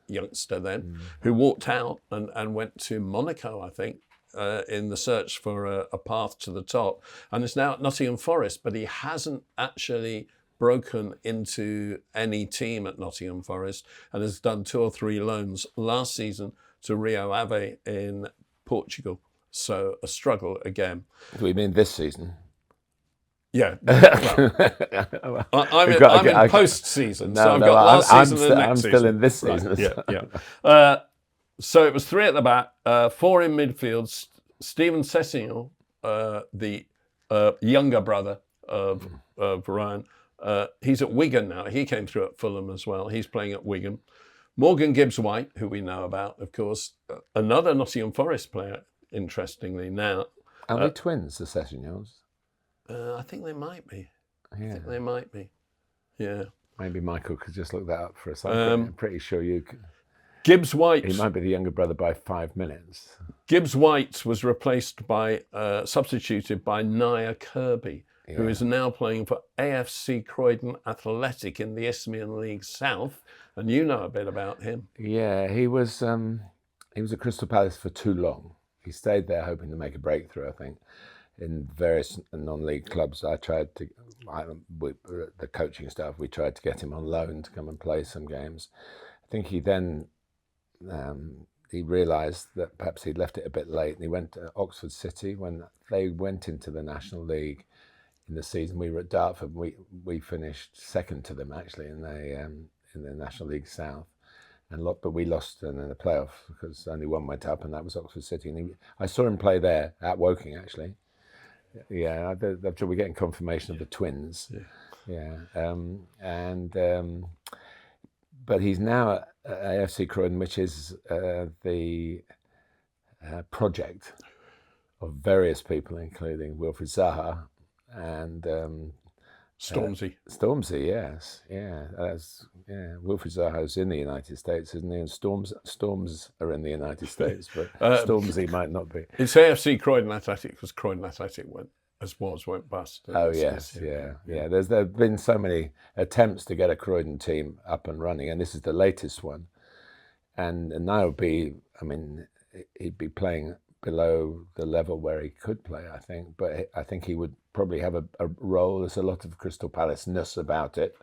youngster then, who walked out and went to Monaco, I think, in the search for a path to the top, and is now at Nottingham Forest, but he hasn't actually broken into any team at Nottingham Forest and has done 2 or 3 loans last season to Rio Ave in Portugal. So a struggle again. Do we mean this season? Yeah. Well, I'm in post-season, so I've got last season and next season. I'm still in this season. Right, yeah. So it was 3 at the back, 4 in midfield. Steven Sessegnon, the younger brother of Ryan, he's at Wigan now. He came through at Fulham as well. He's playing at Wigan. Morgan Gibbs-White, who we know about, of course, another Nottingham Forest player, interestingly now. Are they twins, the Sessegnons? I think they might be. Yeah. I think they might be. Yeah. Maybe Michael could just look that up for a second. I'm pretty sure you could. Gibbs-White. He might be the younger brother by 5 minutes. Gibbs-White was replaced by, substituted by Nia Kirby, who is now playing for AFC Croydon Athletic in the Isthmian League South, and you know a bit about him. Yeah, he was at Crystal Palace for too long. He stayed there hoping to make a breakthrough, I think, in various non-league clubs. The coaching staff, we tried to get him on loan to come and play some games. I think he then, he realised that perhaps he'd left it a bit late, and he went to Oxford City when they went into the National League in the season. We were at Dartford. We finished second to them, actually, in the National League South. But we lost in the playoff because only one went up, and that was Oxford City. And I saw him play there at Woking, actually. Yeah, we're getting confirmation of the twins. But he's now at AFC Croydon, which is the project of various people, including Wilfried Zaha and Stormzy. Stormzy, yes, Wilfried Zaha's in the United States, isn't he? And Storms are in the United States, but Stormzy might not be. It's AFC Croydon Athletic because Croydon Athletic went bust. Oh yes, yeah. There have been so many attempts to get a Croydon team up and running, and this is the latest one. And now he'd be playing below the level where he could play, I think. But I think he would probably have a role. There's a lot of Crystal Palace-ness about it.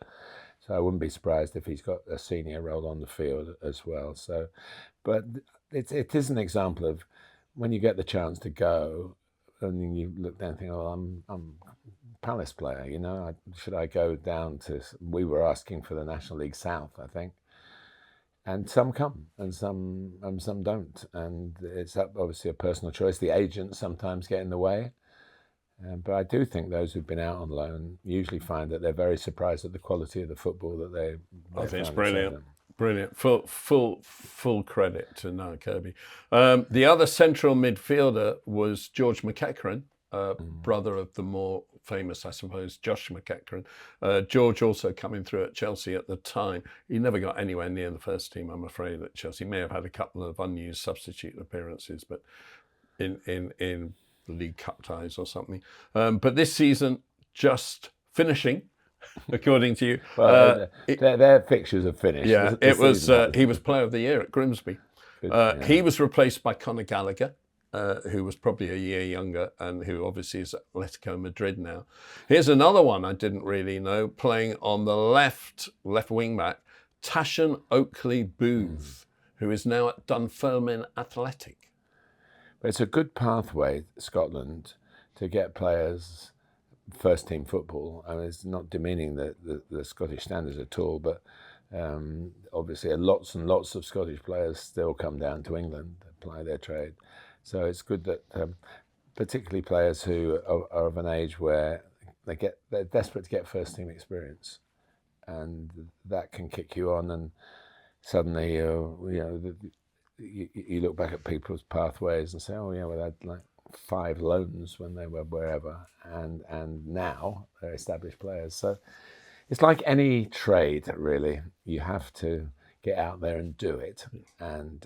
So I wouldn't be surprised if he's got a senior role on the field as well. So, but it is an example of when you get the chance to go and you look down and think, oh, I'm a Palace player, should I go down to, we were asking for the National League South, I think. And some come, and some don't, and it's obviously a personal choice. The agents sometimes get in the way, but I do think those who've been out on loan usually find that they're very surprised at the quality of the football that they. I think it's brilliant. Full credit to Noah Kirby. The other central midfielder was George McEachran, brother of the more famous, I suppose, Josh McEachran. George also coming through at Chelsea at the time. He never got anywhere near the first team, I'm afraid, at Chelsea. He may have had a couple of unused substitute appearances, but in League Cup ties or something. But this season, just finishing, according to you. Well, their fixtures are finished. Yeah, he was Player of the Year at Grimsby. He was replaced by Conor Gallagher, who was probably a year younger and who obviously is at Atletico Madrid now. Here's another one I didn't really know, playing on the left wing back, Tashan Oakley Booth, who is now at Dunfermline Athletic. But it's a good pathway, Scotland, to get players first team football. I mean, it's not demeaning the Scottish standards at all, but obviously lots and lots of Scottish players still come down to England to apply their trade. So it's good that particularly players who are of an age where they're desperate to get first team experience, and that can kick you on, and suddenly you look back at people's pathways and say, oh yeah, well, they had like 5 loans when they were wherever, and now they're established players. So it's like any trade, really. You have to get out there and do it, and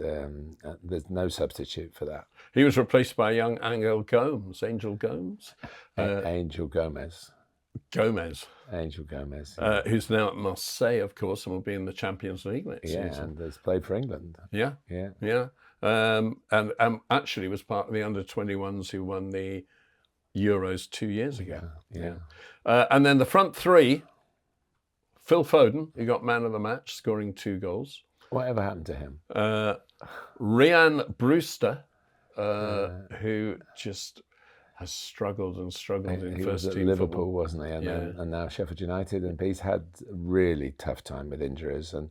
there's no substitute for that. He was replaced by young Angel Gomez. Angel Gomez. Angel Gomez, Yeah. who's now at Marseille, of course, and will be in the Champions League next season. And has played for England. Yeah. And actually was part of the under-21s who won the Euros 2 years ago. Yeah. And then the front three, Phil Foden, who got man of the match, scoring 2 goals. Whatever happened to him? Ryan Brewster, who just has struggled in first team He was at Liverpool, football. Wasn't he? And now Sheffield United, and he's had a really tough time with injuries, and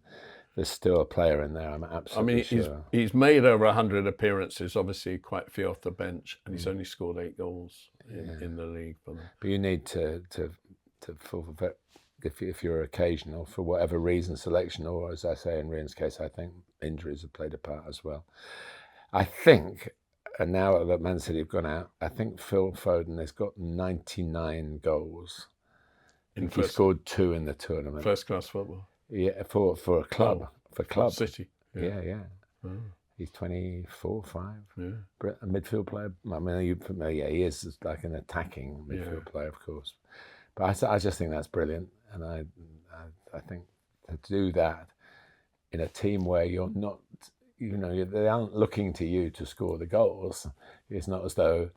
there's still a player in there, I'm absolutely sure. He's made over 100 appearances, obviously quite a few off the bench, and he's only scored 8 goals in the league for them. But you need to if you're occasional, for whatever reason, selection, or as I say in Ryan's case, I think injuries have played a part as well. I think, and now that Man City have gone out, I think Phil Foden has got 99 goals. He scored 2 in the tournament. First class football. Yeah, for a club, for club. City. Yeah. Oh. He's 24, 5. Yeah. A midfield player. I mean, he is like an attacking midfield player, of course. But I just think that's brilliant, and I think to do that in a team where you're not, they aren't looking to you to score the goals. It's not as though,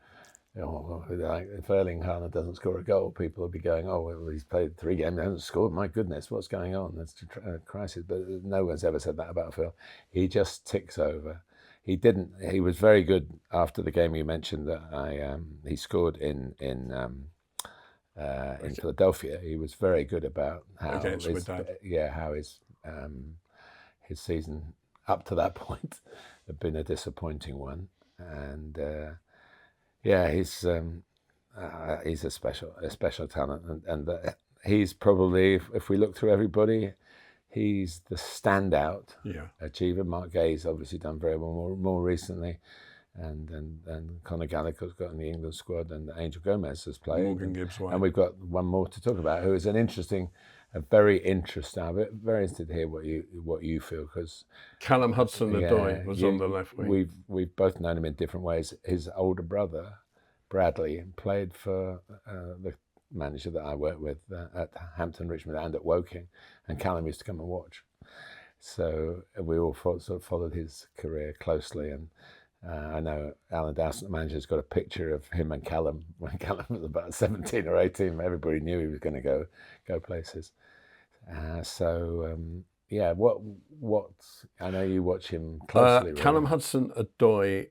like if Erling Haaland doesn't score a goal, people will be going, oh, well, he's played 3 games, he hasn't scored. My goodness, what's going on? That's a crisis. But no one's ever said that about Phil. He just ticks over. He was very good after the game you mentioned that he scored in Philadelphia. He was very good about how his season up to that point had been a disappointing one, and he's a special talent, and he's probably, if we look through everybody, he's the standout achiever. Mark Gay's obviously done very well more recently. And Conor Gallagher's got in the England squad, and Angel Gomez has played. Morgan Gibbs-White. And we've got one more to talk about, who is very interesting. I'm very interested to hear what you feel, because Callum Hudson Odoi was on the left wing. We've both known him in different ways. His older brother, Bradley, played for the manager that I worked with at Hampton, Richmond, and at Woking, and Callum used to come and watch. So we all sort of followed his career closely, and I know Alan Dowson, the manager, has got a picture of him and Callum when Callum was about 17 or 18. Everybody knew he was going to go places. What I know you watch him closely. Callum Hudson Odoi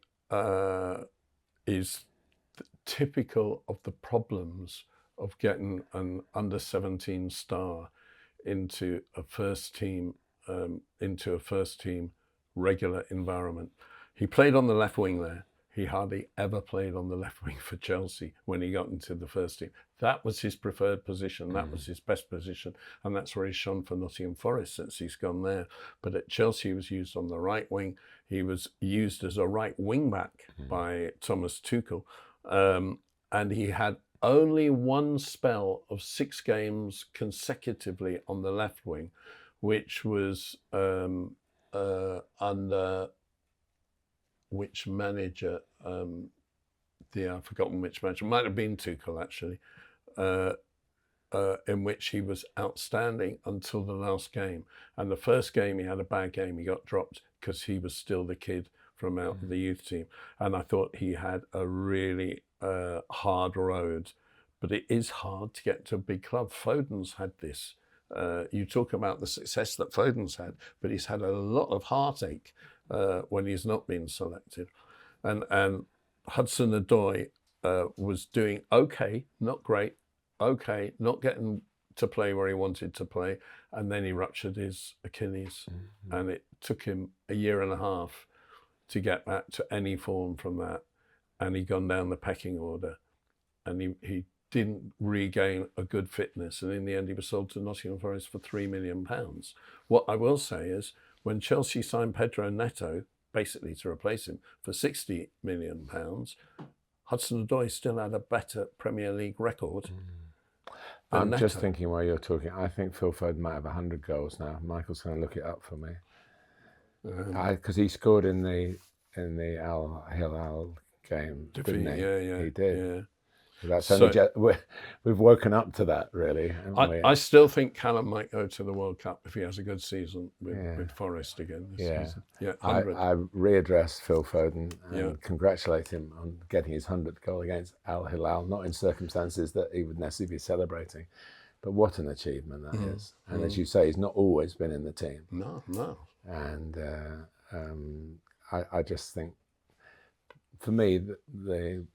is typical of the problems of getting an under-17 star into a first team regular environment. He played on the left wing there. He hardly ever played on the left wing for Chelsea when he got into the first team. That was his preferred position. That was his best position. And that's where he's shone for Nottingham Forest since he's gone there. But at Chelsea, he was used on the right wing. He was used as a right wing back by Thomas Tuchel. And he had only one spell of 6 games consecutively on the left wing, which was under... which manager, I've forgotten which manager, might have been Tuchel actually, in which he was outstanding until the last game. And the first game, he had a bad game. He got dropped because he was still the kid from out of the youth team. And I thought he had a really hard road, but it is hard to get to a big club. Foden's had this. You talk about the success that Foden's had, but he's had a lot of heartache when he's not been selected. And Hudson Odoi was doing okay, not great, okay, not getting to play where he wanted to play, and then he ruptured his Achilles, and it took him a year and a half to get back to any form from that, and he'd gone down the pecking order, and he didn't regain a good fitness, and in the end he was sold to Nottingham Forest for £3 million. What I will say is, when Chelsea signed Pedro Neto, basically to replace him, for £60 million, Hudson Odoi still had a better Premier League record. I'm Neto. just thinking while you're talking, I think Phil Foden might have 100 goals now. Michael's going to look it up for me. Because he scored in the Al Hilal game, didn't he? Yeah. He did. Yeah. So that's only we've woken up to that, really. I still think Callum might go to the World Cup if he has a good season with Forest again this season. Yeah, 100. I readdress Phil Foden and congratulate him on getting his 100th goal against Al Hilal, not in circumstances that he would necessarily be celebrating, but what an achievement that is. And as you say, he's not always been in the team. No. And I just think, for me, the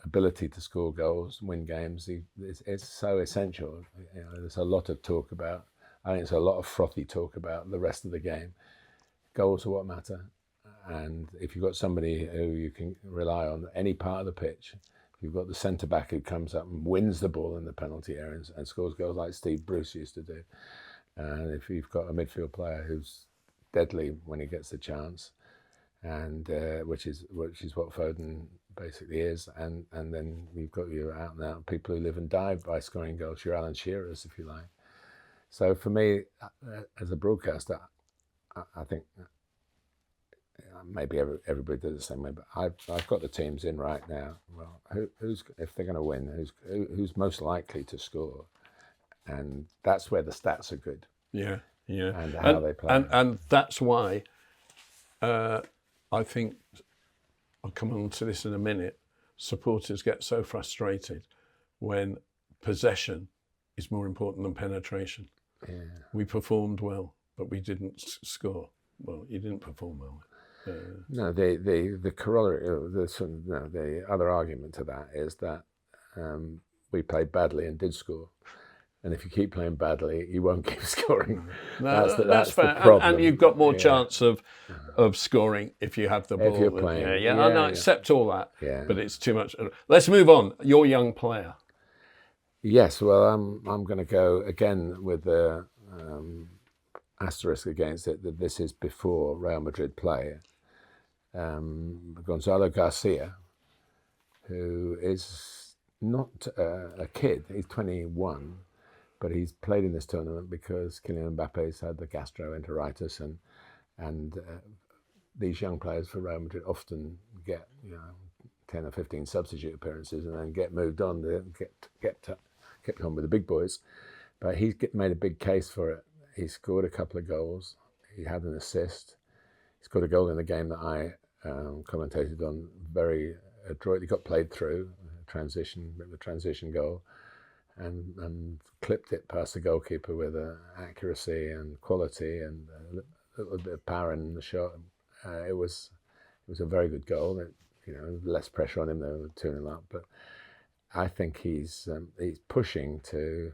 ability to score goals, win games, it's so essential. You know, there's a lot of talk about, I think there's a lot of frothy talk about the rest of the game. Goals are what matter. And if you've got somebody who you can rely on any part of the pitch, if you've got the centre-back who comes up and wins the ball in the penalty area and scores goals like Steve Bruce used to do, and if you've got a midfield player who's deadly when he gets the chance, and which is what Foden basically is, and then you've got your out and out people who live and die by scoring goals, your Alan Shearers, if you like. So for me, as a broadcaster, I think maybe everybody does it the same way, but I've got the teams in right now. Well, who's if they're going to win, who's most likely to score, and that's where the stats are good. Yeah. And how they play, and that's why I think, I'll come on to this in a minute, supporters get so frustrated when possession is more important than penetration. Yeah. We performed well, but we didn't score. Well, you didn't perform well. No, the corollary, the other argument to that is that we played badly and did score. And if you keep playing badly, you won't keep scoring. No, that's fair. The problem. And you've got more chance of scoring if you have the ball. If you're playing. I accept all that. Yeah. But it's too much. Let's move on. Your young player. Yes, well, I'm going to go again with the asterisk against it that this is before Real Madrid play. Gonzalo Garcia, who is not a kid. He's 21. But he's played in this tournament because Kylian Mbappe's had the gastroenteritis, and these young players for Real Madrid often get 10 or 15 substitute appearances and then get moved on to kept on with the big boys. But he's made a big case for it. He scored a couple of goals. He had an assist. He scored a goal in the game that I commentated on very adroitly. Got played through the transition goal. And clipped it past the goalkeeper with accuracy and quality and a little bit of power in the shot. It was a very good goal. Less pressure on him. They were 2-0 up, but I think he's pushing to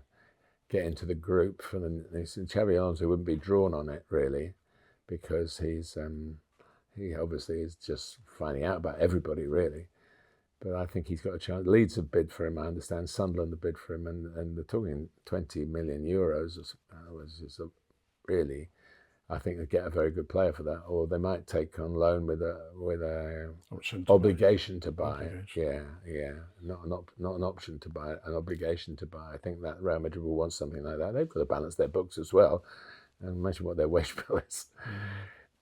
get into the group for the. Xabi Alonso wouldn't be drawn on it really, because he obviously is just finding out about everybody really. But I think he's got a chance. Leeds have bid for him, I understand. Sunderland have bid for him, and they're talking 20 million euros. Really, I think they get a very good player for that. Or they might take on loan with a obligation to buy. Yeah. Not an option to buy, an obligation to buy. I think that Real Madrid will want something like that. They've got to balance their books as well, and imagine what their wage bill is.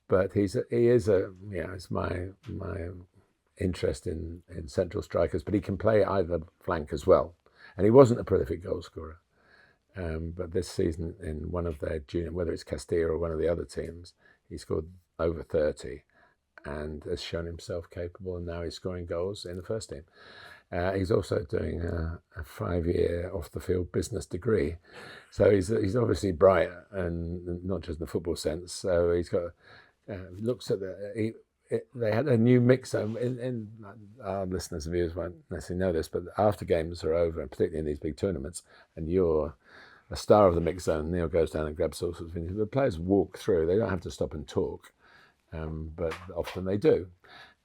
But it's my interest in central strikers, but he can play either flank as well. And he wasn't a prolific goal scorer. But this season in one of their junior, whether it's Castilla or one of the other teams, he scored over 30 and has shown himself capable, and now he's scoring goals in the first team. He's also doing a 5-year off-the-field business degree. So he's obviously bright, and not just in the football sense. So he's got, looks at they had a new mix zone. In our listeners and viewers won't necessarily know this, but after games are over, and particularly in these big tournaments, and you're a star of the mix zone, Neil goes down and grabs all sorts of things. The players walk through. They don't have to stop and talk, but often they do.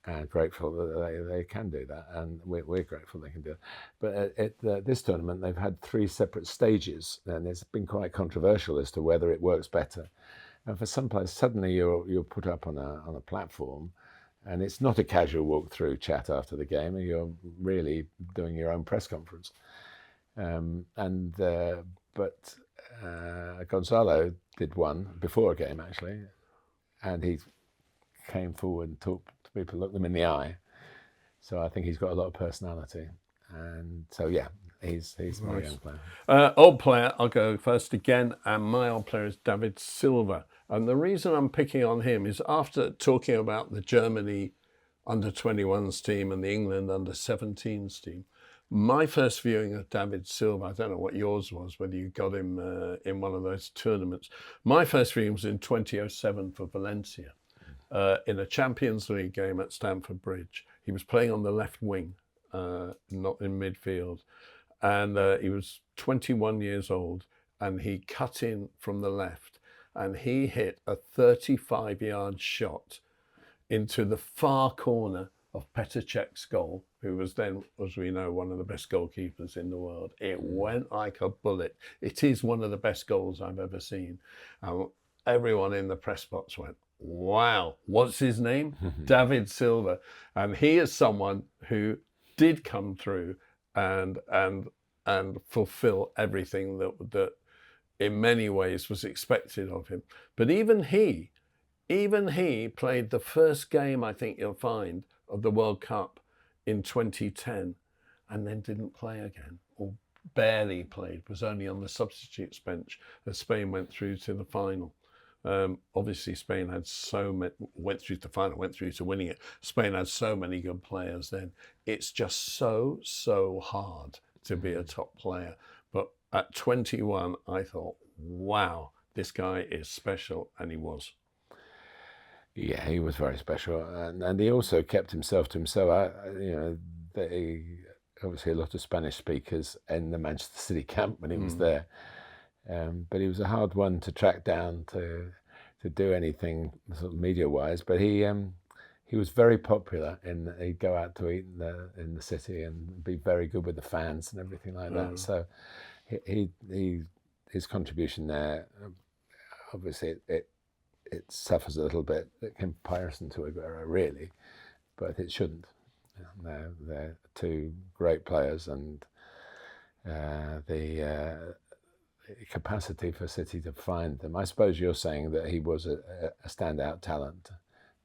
And grateful that they can do that, and we're grateful they can do it. But at this tournament, they've had 3 separate stages, and it's been quite controversial as to whether it works better. And for some players, suddenly you're put up on a platform, and it's not a casual walk-through chat after the game, and you're really doing your own press conference. But Gonzalo did one before a game, actually, and he came forward and talked to people, looked them in the eye. So I think he's got a lot of personality. And so, yeah, he's my young player. Old player, I'll go first again. And my old player is David Silva. And the reason I'm picking on him is after talking about the Germany under-21s team and the England under-17s team, my first viewing of David Silva, I don't know what yours was, whether you got him in one of those tournaments. My first viewing was in 2007 for Valencia. In a Champions League game at Stamford Bridge. He was playing on the left wing, not in midfield. And he was 21 years old, and he cut in from the left, and he hit a 35-yard shot into the far corner of Petr Cech's goal, who was then, as we know, one of the best goalkeepers in the world. It went like a bullet. It is one of the best goals I've ever seen. Everyone in the press box went, wow, what's his name? David Silva. And he is someone who did come through and fulfill everything that in many ways was expected of him. But even he played the first game, I think you'll find, of the World Cup in 2010 and then didn't play again, or barely played, was only on the substitutes bench as Spain went through to the final. Obviously, Spain had went through to the final, went through to winning it. Spain had so many good players then. It's just so hard to be a top player. But at 21, I thought, wow, this guy is special, and he was. Yeah, he was very special, and he also kept himself to himself. Obviously a lot of Spanish speakers in the Manchester City camp when he was there. But he was a hard one to track down to do anything sort of media-wise. But he was very popular, and he'd go out to eat in the city and be very good with the fans and everything like that. So his contribution there, obviously it suffers a little bit in comparison to Aguero, really, but it shouldn't. They're 2 great players, and the capacity for City to find them. I suppose you're saying that he was a standout talent,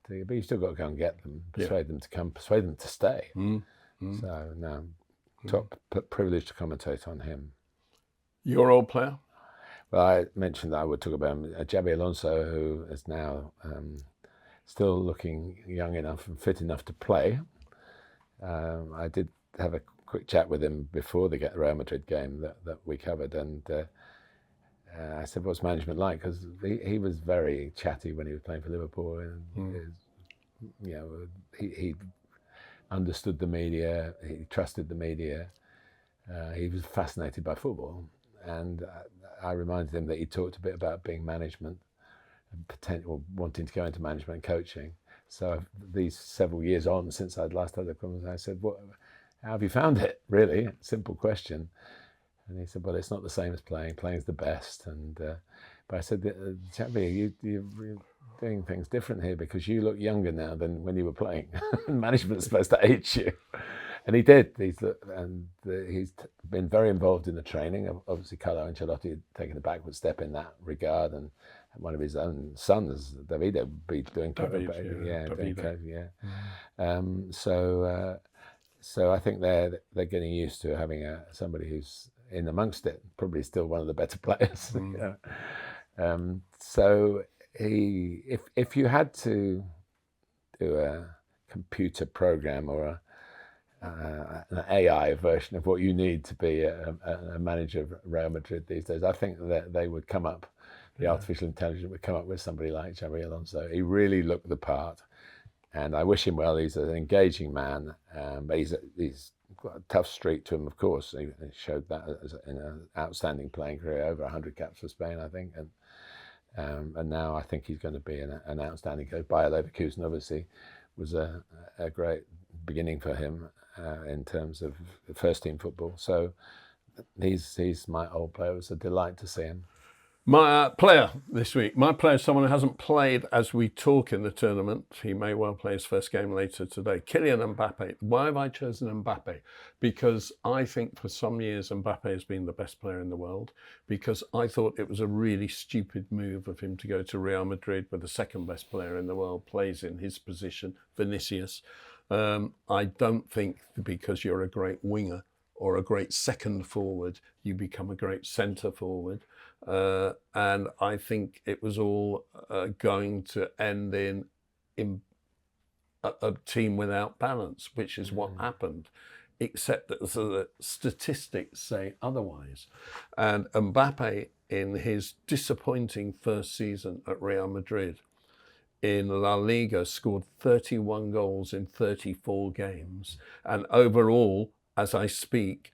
but you've still got to go and get them, persuade them to come, persuade them to stay. So no, top privilege to commentate on him. Your old player? Well, I mentioned that I would talk about him, Xabi Alonso, who is now still looking young enough and fit enough to play. I did have a quick chat with him before the Real Madrid game that we covered, and I said, what's management like? Because he was very chatty when he was playing for Liverpool, and he understood the media, he trusted the media, he was fascinated by football, and I reminded him that he talked a bit about being management and wanting to go into management and coaching. So these several years on since I'd last had the conversation, I said, how have you found it, really? Simple question. And he said, well, it's not the same as playing. Playing's the best. And but I said, Xabi, you're doing things different here because you look younger now than when you were playing. Management's supposed to age you. And he did. He's been very involved in the training. Obviously, Carlo Ancelotti had taken a backward step in that regard, and one of his own sons, Davide, would be doing So I think they're getting used to having somebody who's in amongst it, probably still one of the better players. So if you had to do a computer program or an AI version of what you need to be a manager of Real Madrid these days, I think that they would come up, the artificial intelligence would come up with somebody like Xabi Alonso. He really looked the part, and I wish him well. He's an engaging man, but he's got a tough streak to him, of course. He showed that in an outstanding playing career, over 100 caps for Spain, I think, and now I think he's going to be an outstanding coach. Bayer Leverkusen obviously was a great beginning for him in terms of first team football. So he's my old player. It was a delight to see him. My player this week. My player is someone who hasn't played as we talk in the tournament. He may well play his first game later today. Kylian Mbappe. Why have I chosen Mbappe? Because I think for some years Mbappe has been the best player in the world, because I thought it was a really stupid move of him to go to Real Madrid, where the second best player in the world plays in his position, Vinicius. I don't think because you're a great winger or a great second forward, you become a great centre forward. And I think it was all going to end in a team without balance, which is what happened, except that the statistics say otherwise. And Mbappe, in his disappointing first season at Real Madrid, in La Liga, scored 31 goals in 34 games. And overall, as I speak,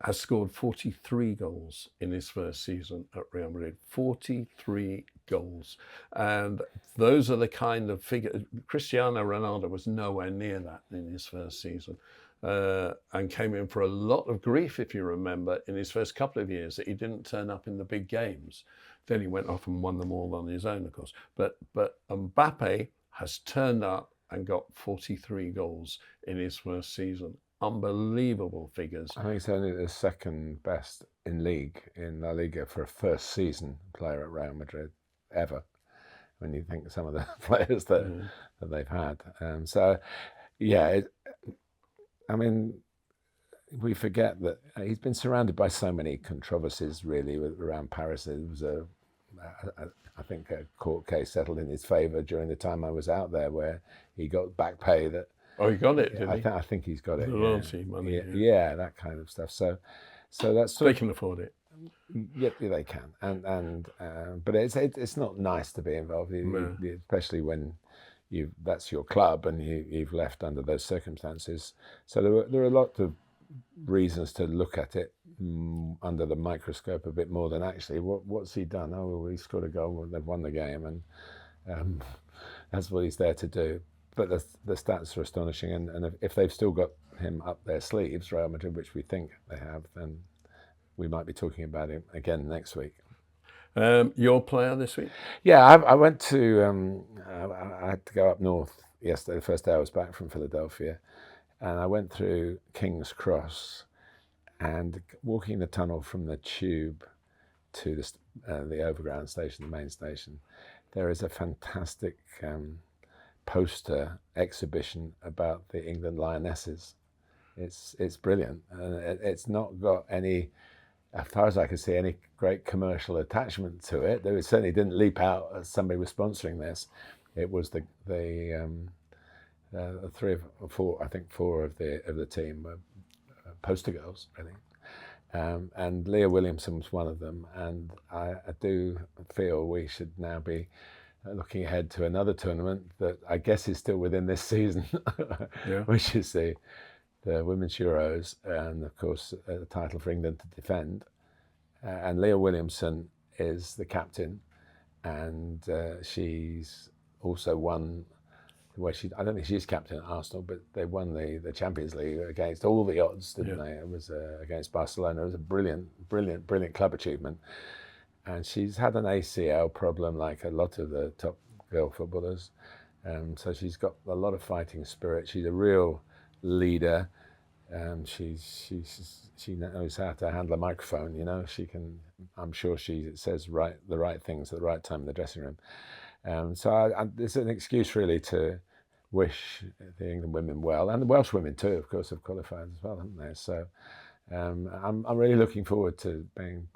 has scored 43 goals in his first season at Real Madrid. 43 goals. And those are the kind of figures. Cristiano Ronaldo was nowhere near that in his first season, and came in for a lot of grief, if you remember, in his first couple of years, that he didn't turn up in the big games. Then he went off and won them all on his own, of course. But Mbappe has turned up and got 43 goals in his first season. Unbelievable figures. I think it's only the second best in La Liga for a first season player at Real Madrid ever, when you think of some of the players that they've had. So, yeah, I mean, we forget that he's been surrounded by so many controversies, really, around Paris. There was I think a court case settled in his favour during the time I was out there, where he got back pay that. Oh, he got it, did he? I think he's got it. The royalty money. Yeah, that kind of stuff. So that's they can afford it. Yeah, they can, but it's not nice to be involved, especially when that's your club and you've left under those circumstances. So there are a lot of reasons to look at it under the microscope a bit more than actually what's he done. Oh, well, he scored a goal, well, they've won the game, and that's what he's there to do. But the stats are astonishing, and if they've still got him up their sleeves, Real Madrid, which we think they have, then we might be talking about him again next week. Your player this week? Yeah, I went to, I had to go up north yesterday, the first day I was back from Philadelphia, and I went through King's Cross, and walking the tunnel from the tube to the overground station, the main station, there is a fantastic poster exhibition about the England Lionesses. It's brilliant, and it's not got any, as far as I can see, any great commercial attachment to it. There certainly didn't leap out as somebody was sponsoring this. It was the 3 or 4, I think 4 of the team were poster girls, really. And Leah Williamson was one of them, and I do feel we should now be looking ahead to another tournament that I guess is still within this season, which is the Women's Euros, and of course the title for England to defend. And Leah Williamson is the captain, and she's also won. I don't think she's captain at Arsenal, but they won the Champions League against all the odds, didn't they? It was against Barcelona. It was a brilliant club achievement. And she's had an ACL problem like a lot of the top girl footballers. So she's got a lot of fighting spirit. She's a real leader. She knows how to handle a microphone, you know. I'm sure she says the right things at the right time in the dressing room. So it's an excuse really to wish the England women well, and the Welsh women too, of course, have qualified as well, haven't they? So I'm really looking forward to being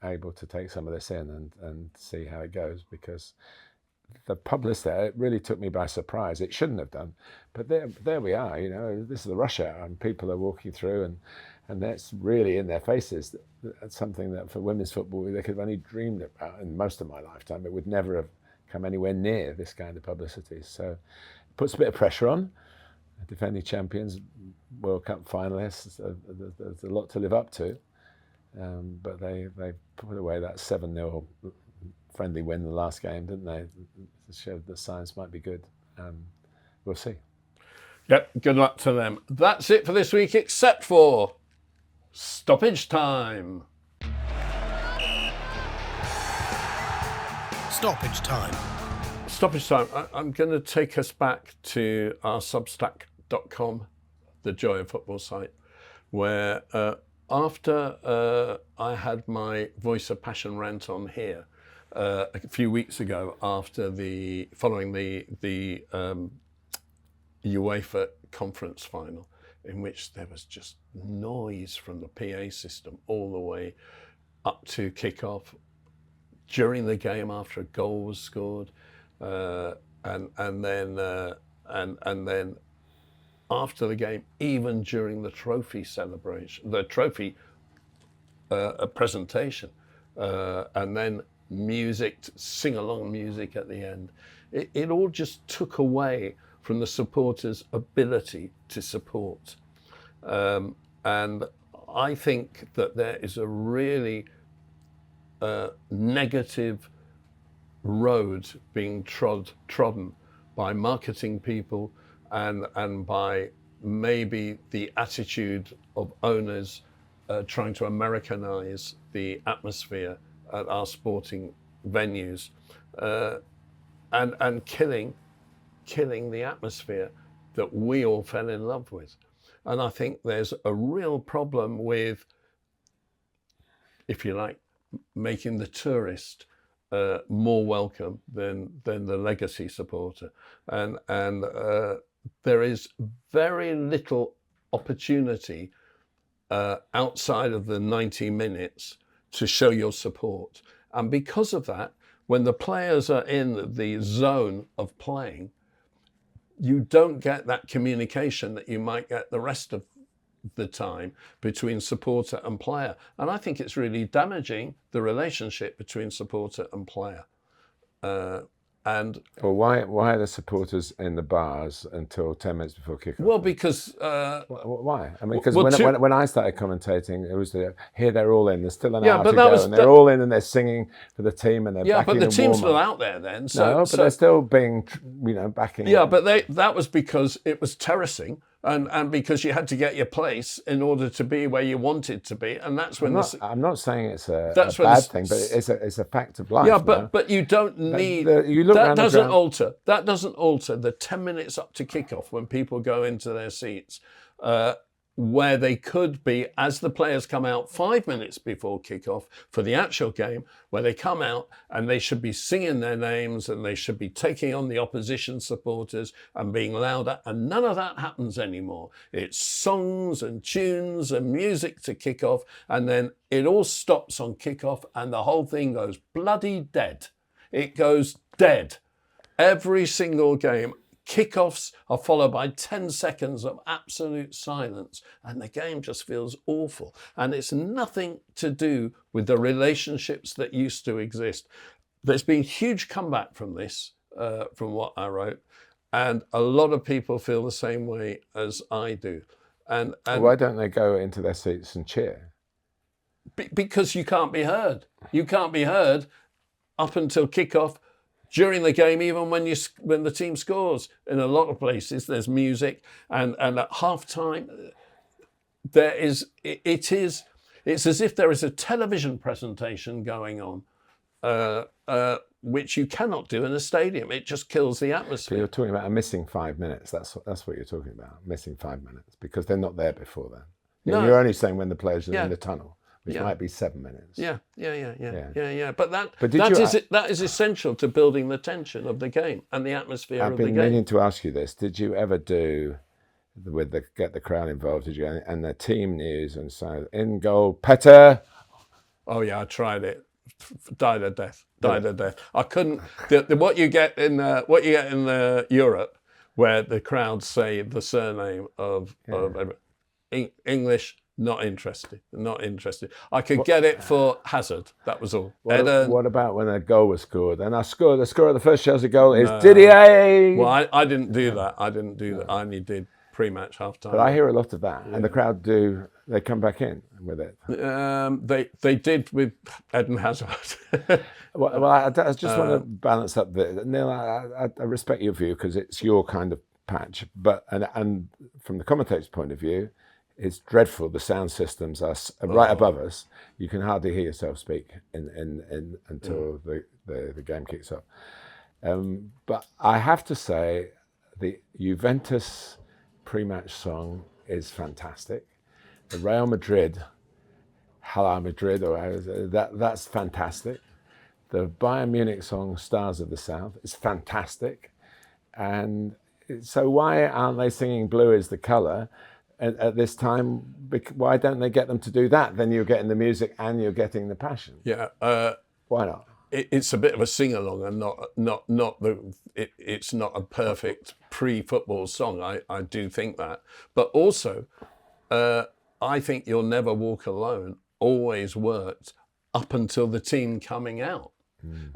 able to take some of this in and see how it goes, because the publicity there, it really took me by surprise. It shouldn't have done, but there we are. You know, this is the rush hour, and people are walking through, and that's really in their faces. That's something that for women's football they could have only dreamed about in most of my lifetime. It would never have come anywhere near this kind of publicity. So puts a bit of pressure on. Defending champions, World Cup finalists, there's a lot to live up to. But they put away that 7-0 friendly win the last game, didn't they? It showed the signs might be good. We'll see. Yep, good luck to them. That's it for this week, except for Stoppage Time. Stoppage Time. Stoppage Time. I'm going to take us back to our Substack.com, the Joy of Football site, where after I had my Voice of Passion rant on here a few weeks ago, following the UEFA conference final, in which there was just noise from the PA system all the way up to kick-off, during the game after a goal was scored, and then after the game, even during the trophy celebration, the trophy presentation, and then music, sing-along music at the end. It all just took away from the supporters' ability to support. And I think that there is a really negative road being trodden by marketing people and by maybe the attitude of owners trying to Americanize the atmosphere at our sporting venues, and killing the atmosphere that we all fell in love with. And I think there's a real problem with, if you like, making the tourist more welcome than the legacy supporter, and there is very little opportunity outside of the 90 minutes to show your support. And because of that, when the players are in the zone of playing, you don't get that communication that you might get the rest of the time between supporter and player. And I think it's really damaging the relationship between supporter and player. Well, why are the supporters in the bars until 10 minutes before kickoff? Well, because why? I mean, because well, when I started commentating, it was here they're all in. There's still an hour but to that go, was- and they're all in and they're singing for the team and they're yeah, backing but the team's warm-up. still out there then. So, But they're still being, backing. yeah, but that was because it was terracing. And because you had to get your place in order to be where you wanted to be, and that's when I'm not saying it's a That's when bad thing, but it's a fact of life. yeah, no? but you don't need you look that around the doesn't ground- alter the 10 minutes up to kickoff when people go into their seats, where they could be, as the players come out 5 minutes before kickoff for the actual game, where they come out and they should be singing their names and they should be taking on the opposition supporters and being louder, and none of that happens anymore. It's songs and tunes and music to kick off, and then it all stops on kickoff and the whole thing goes bloody dead. It goes dead. Every single game. Kickoffs are followed by 10 seconds of absolute silence, and the game just feels awful. And it's nothing to do with the relationships that used to exist. There's been huge comeback from this, from what I wrote, and a lot of people feel the same way as I do. And why don't they go into their seats and cheer? Because you can't be heard. You can't be heard up until kickoff. During the game, even when the team scores, in a lot of places there's music, and at half time it's as if there is a television presentation going on, which you cannot do in a stadium. It just kills the So atmosphere. you're talking about a missing 5 minutes. That's what you're talking about, missing 5 minutes, because they're not there before then. No. You're only saying when the players are Yeah. in the tunnel, which Yeah. might be 7 minutes. Yeah. But But that is essential to building the tension of the game and the atmosphere I've of the been game. meaning to ask you this. Did you ever do get the crowd involved? Did you? And the team news and so in goal, Petter. Oh yeah, I tried it. Died a death. I couldn't. What you get in Europe, where the crowds say the surname of English Not interested. Not interested. I could get it for Hazard. That was all. What about when a goal was scored? And the score of the first Chelsea goal is Didier. Well, I didn't do that. I didn't do that. I only did pre-match, half-time. But I hear a lot of that, and the crowd do. They come back in with it. They did with Eden Hazard. Well, I just want to balance up the Neil. I respect your view because it's your kind of patch, but and from the commentator's point of view, it's dreadful. The sound systems are right above us. You can hardly hear yourself speak until the game kicks off. But I have to say, the Juventus pre-match song is fantastic. The Real Madrid, Hala Madrid, that's fantastic. The Bayern Munich song, Stars of the South, is fantastic. And so why aren't they singing Blue is the Colour at this time? Why don't they get them to do that? Then you're getting the music and you're getting the passion. Yeah. Why not? It's a bit of a sing-along and it's not a perfect pre-football song. I do think that. But also, I think You'll Never Walk Alone always worked up until the team coming out.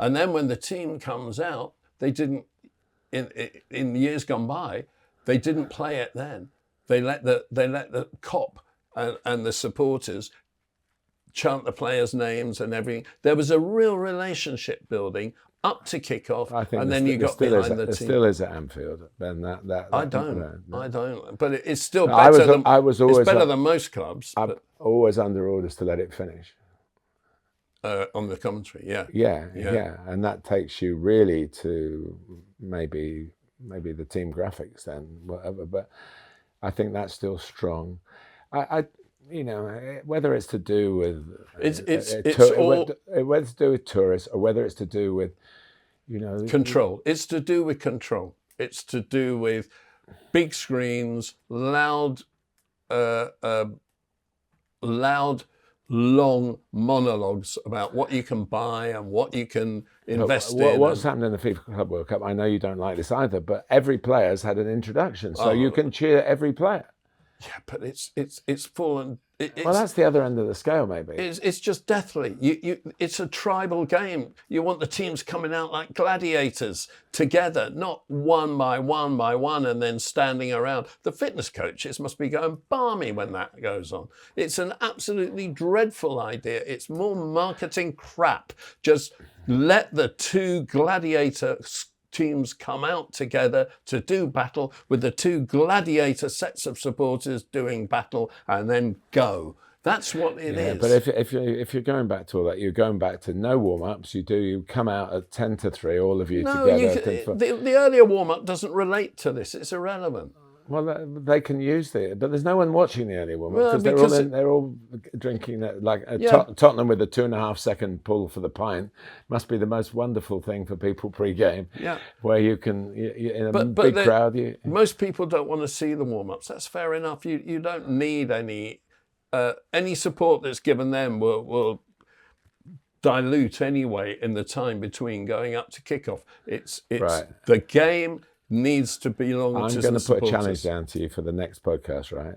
And then when the team comes out, they didn't, in years gone by, they didn't play it then. They let the cop and the supporters chant the players' names and everything. There was a real relationship building up to kick-off, and then you got behind the team. It still is at Anfield. And I don't. But it's still better it's better than most clubs. I'm always under orders to let it finish. On the commentary, yeah. Yeah. And that takes you really to maybe the team graphics then, whatever. But I think that's still strong. I whether it's to do with whether it's to do with tourists or whether it's to do with control. It's to do with control. It's to do with big screens, loud, long monologues about what you can buy and what you can invest in. What's happened in the FIFA Club World Cup? I know you don't like this either, but every player's had an introduction, so you can cheer every player. Yeah, but it's fallen. Well, that's the other end of the scale, maybe. It's just deathly. It's a tribal game. You want the teams coming out like gladiators together, not one by one, and then standing around. The fitness coaches must be going balmy when that goes on. It's an absolutely dreadful idea. It's more marketing crap. Just let the two gladiator teams come out together to do battle with the two gladiator sets of supporters doing battle and then go. That's what it is. But if you're going back to all that, you're going back to no warm-ups. You come out at 10-3, all of you together. The earlier warm-up doesn't relate to this. It's irrelevant. Well, they can use but there's no one watching the early warm-up because they're all drinking Tottenham with a 2.5 second pull for the pint must be the most wonderful thing for people pre-game. Yeah, where you can in a big crowd. Most people don't want to see the warm-ups. That's fair enough. You don't need any support that's given them will dilute anyway in the time between going up to kickoff. It's right. The game needs to belong to the supporters. I'm going to put a challenge down to you for the next podcast, right?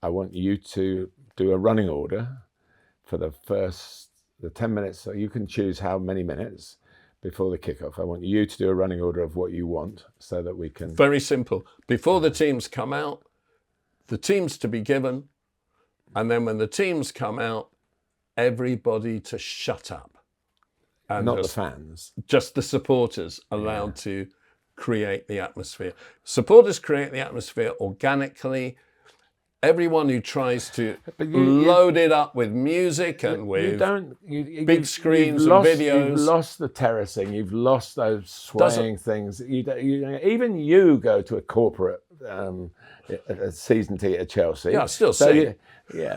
I want you to do a running order for the 10 minutes. So you can choose how many minutes before the kickoff. I want you to do a running order of what you want so that we can... Very simple. Before the teams come out, the teams to be given, and then when the teams come out, everybody to shut up. And not the fans. Just the supporters allowed to create the atmosphere. Supporters create the atmosphere organically. Everyone who tries to load it up with music and with big screens and videos. You've lost the terracing. You've lost those swaying things. Even you go to a corporate a season ticket at Chelsea. Yeah, I still see.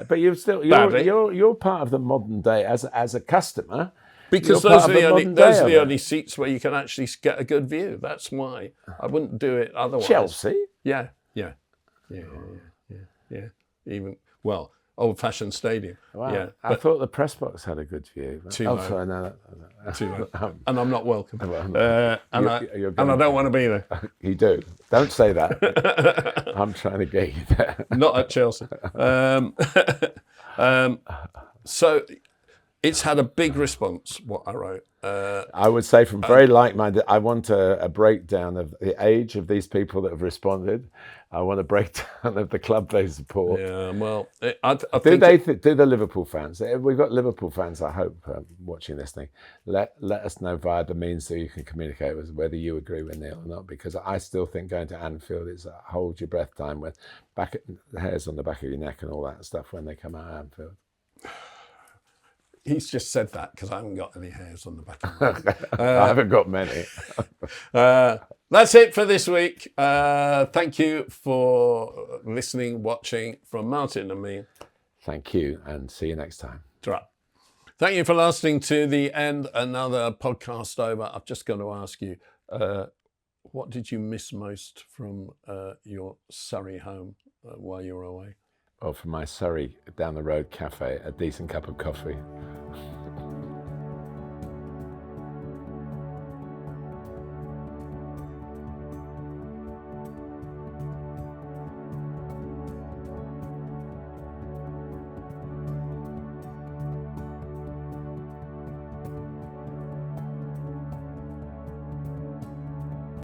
But you're part of the modern day as a customer. Because those are the only seats where you can actually get a good view. That's why I wouldn't do it otherwise. Chelsea? Yeah. old-fashioned stadium. Wow. Yeah, I thought the press box had a good view. Too oh, low. sorry, no. Too low. And I'm not welcome. Well, And I don't want to be there. You do. Don't say that. I'm trying to get you there. Not at Chelsea. So it's had a big response, what I wrote. I would say from very like-minded, I want a breakdown of the age of these people that have responded. I want a breakdown of the club they support. Yeah, well, I Do the Liverpool fans? We've got Liverpool fans, I hope, watching this thing. Let us know via the means so you can communicate with us whether you agree with Neil or not, because I still think going to Anfield is a hold your breath time with the hairs on the back of your neck and all that stuff when they come out of Anfield. He's just said that because I haven't got any hairs on the back of my head. I haven't got many. That's it for this week. Thank you for listening, watching. From Martin and me. Thank you, and see you next time. Thank you for listening to the end. Another podcast over. I've just got to ask you, what did you miss most from your Surrey home while you were away? Or from my Surrey down the road cafe, a decent cup of coffee.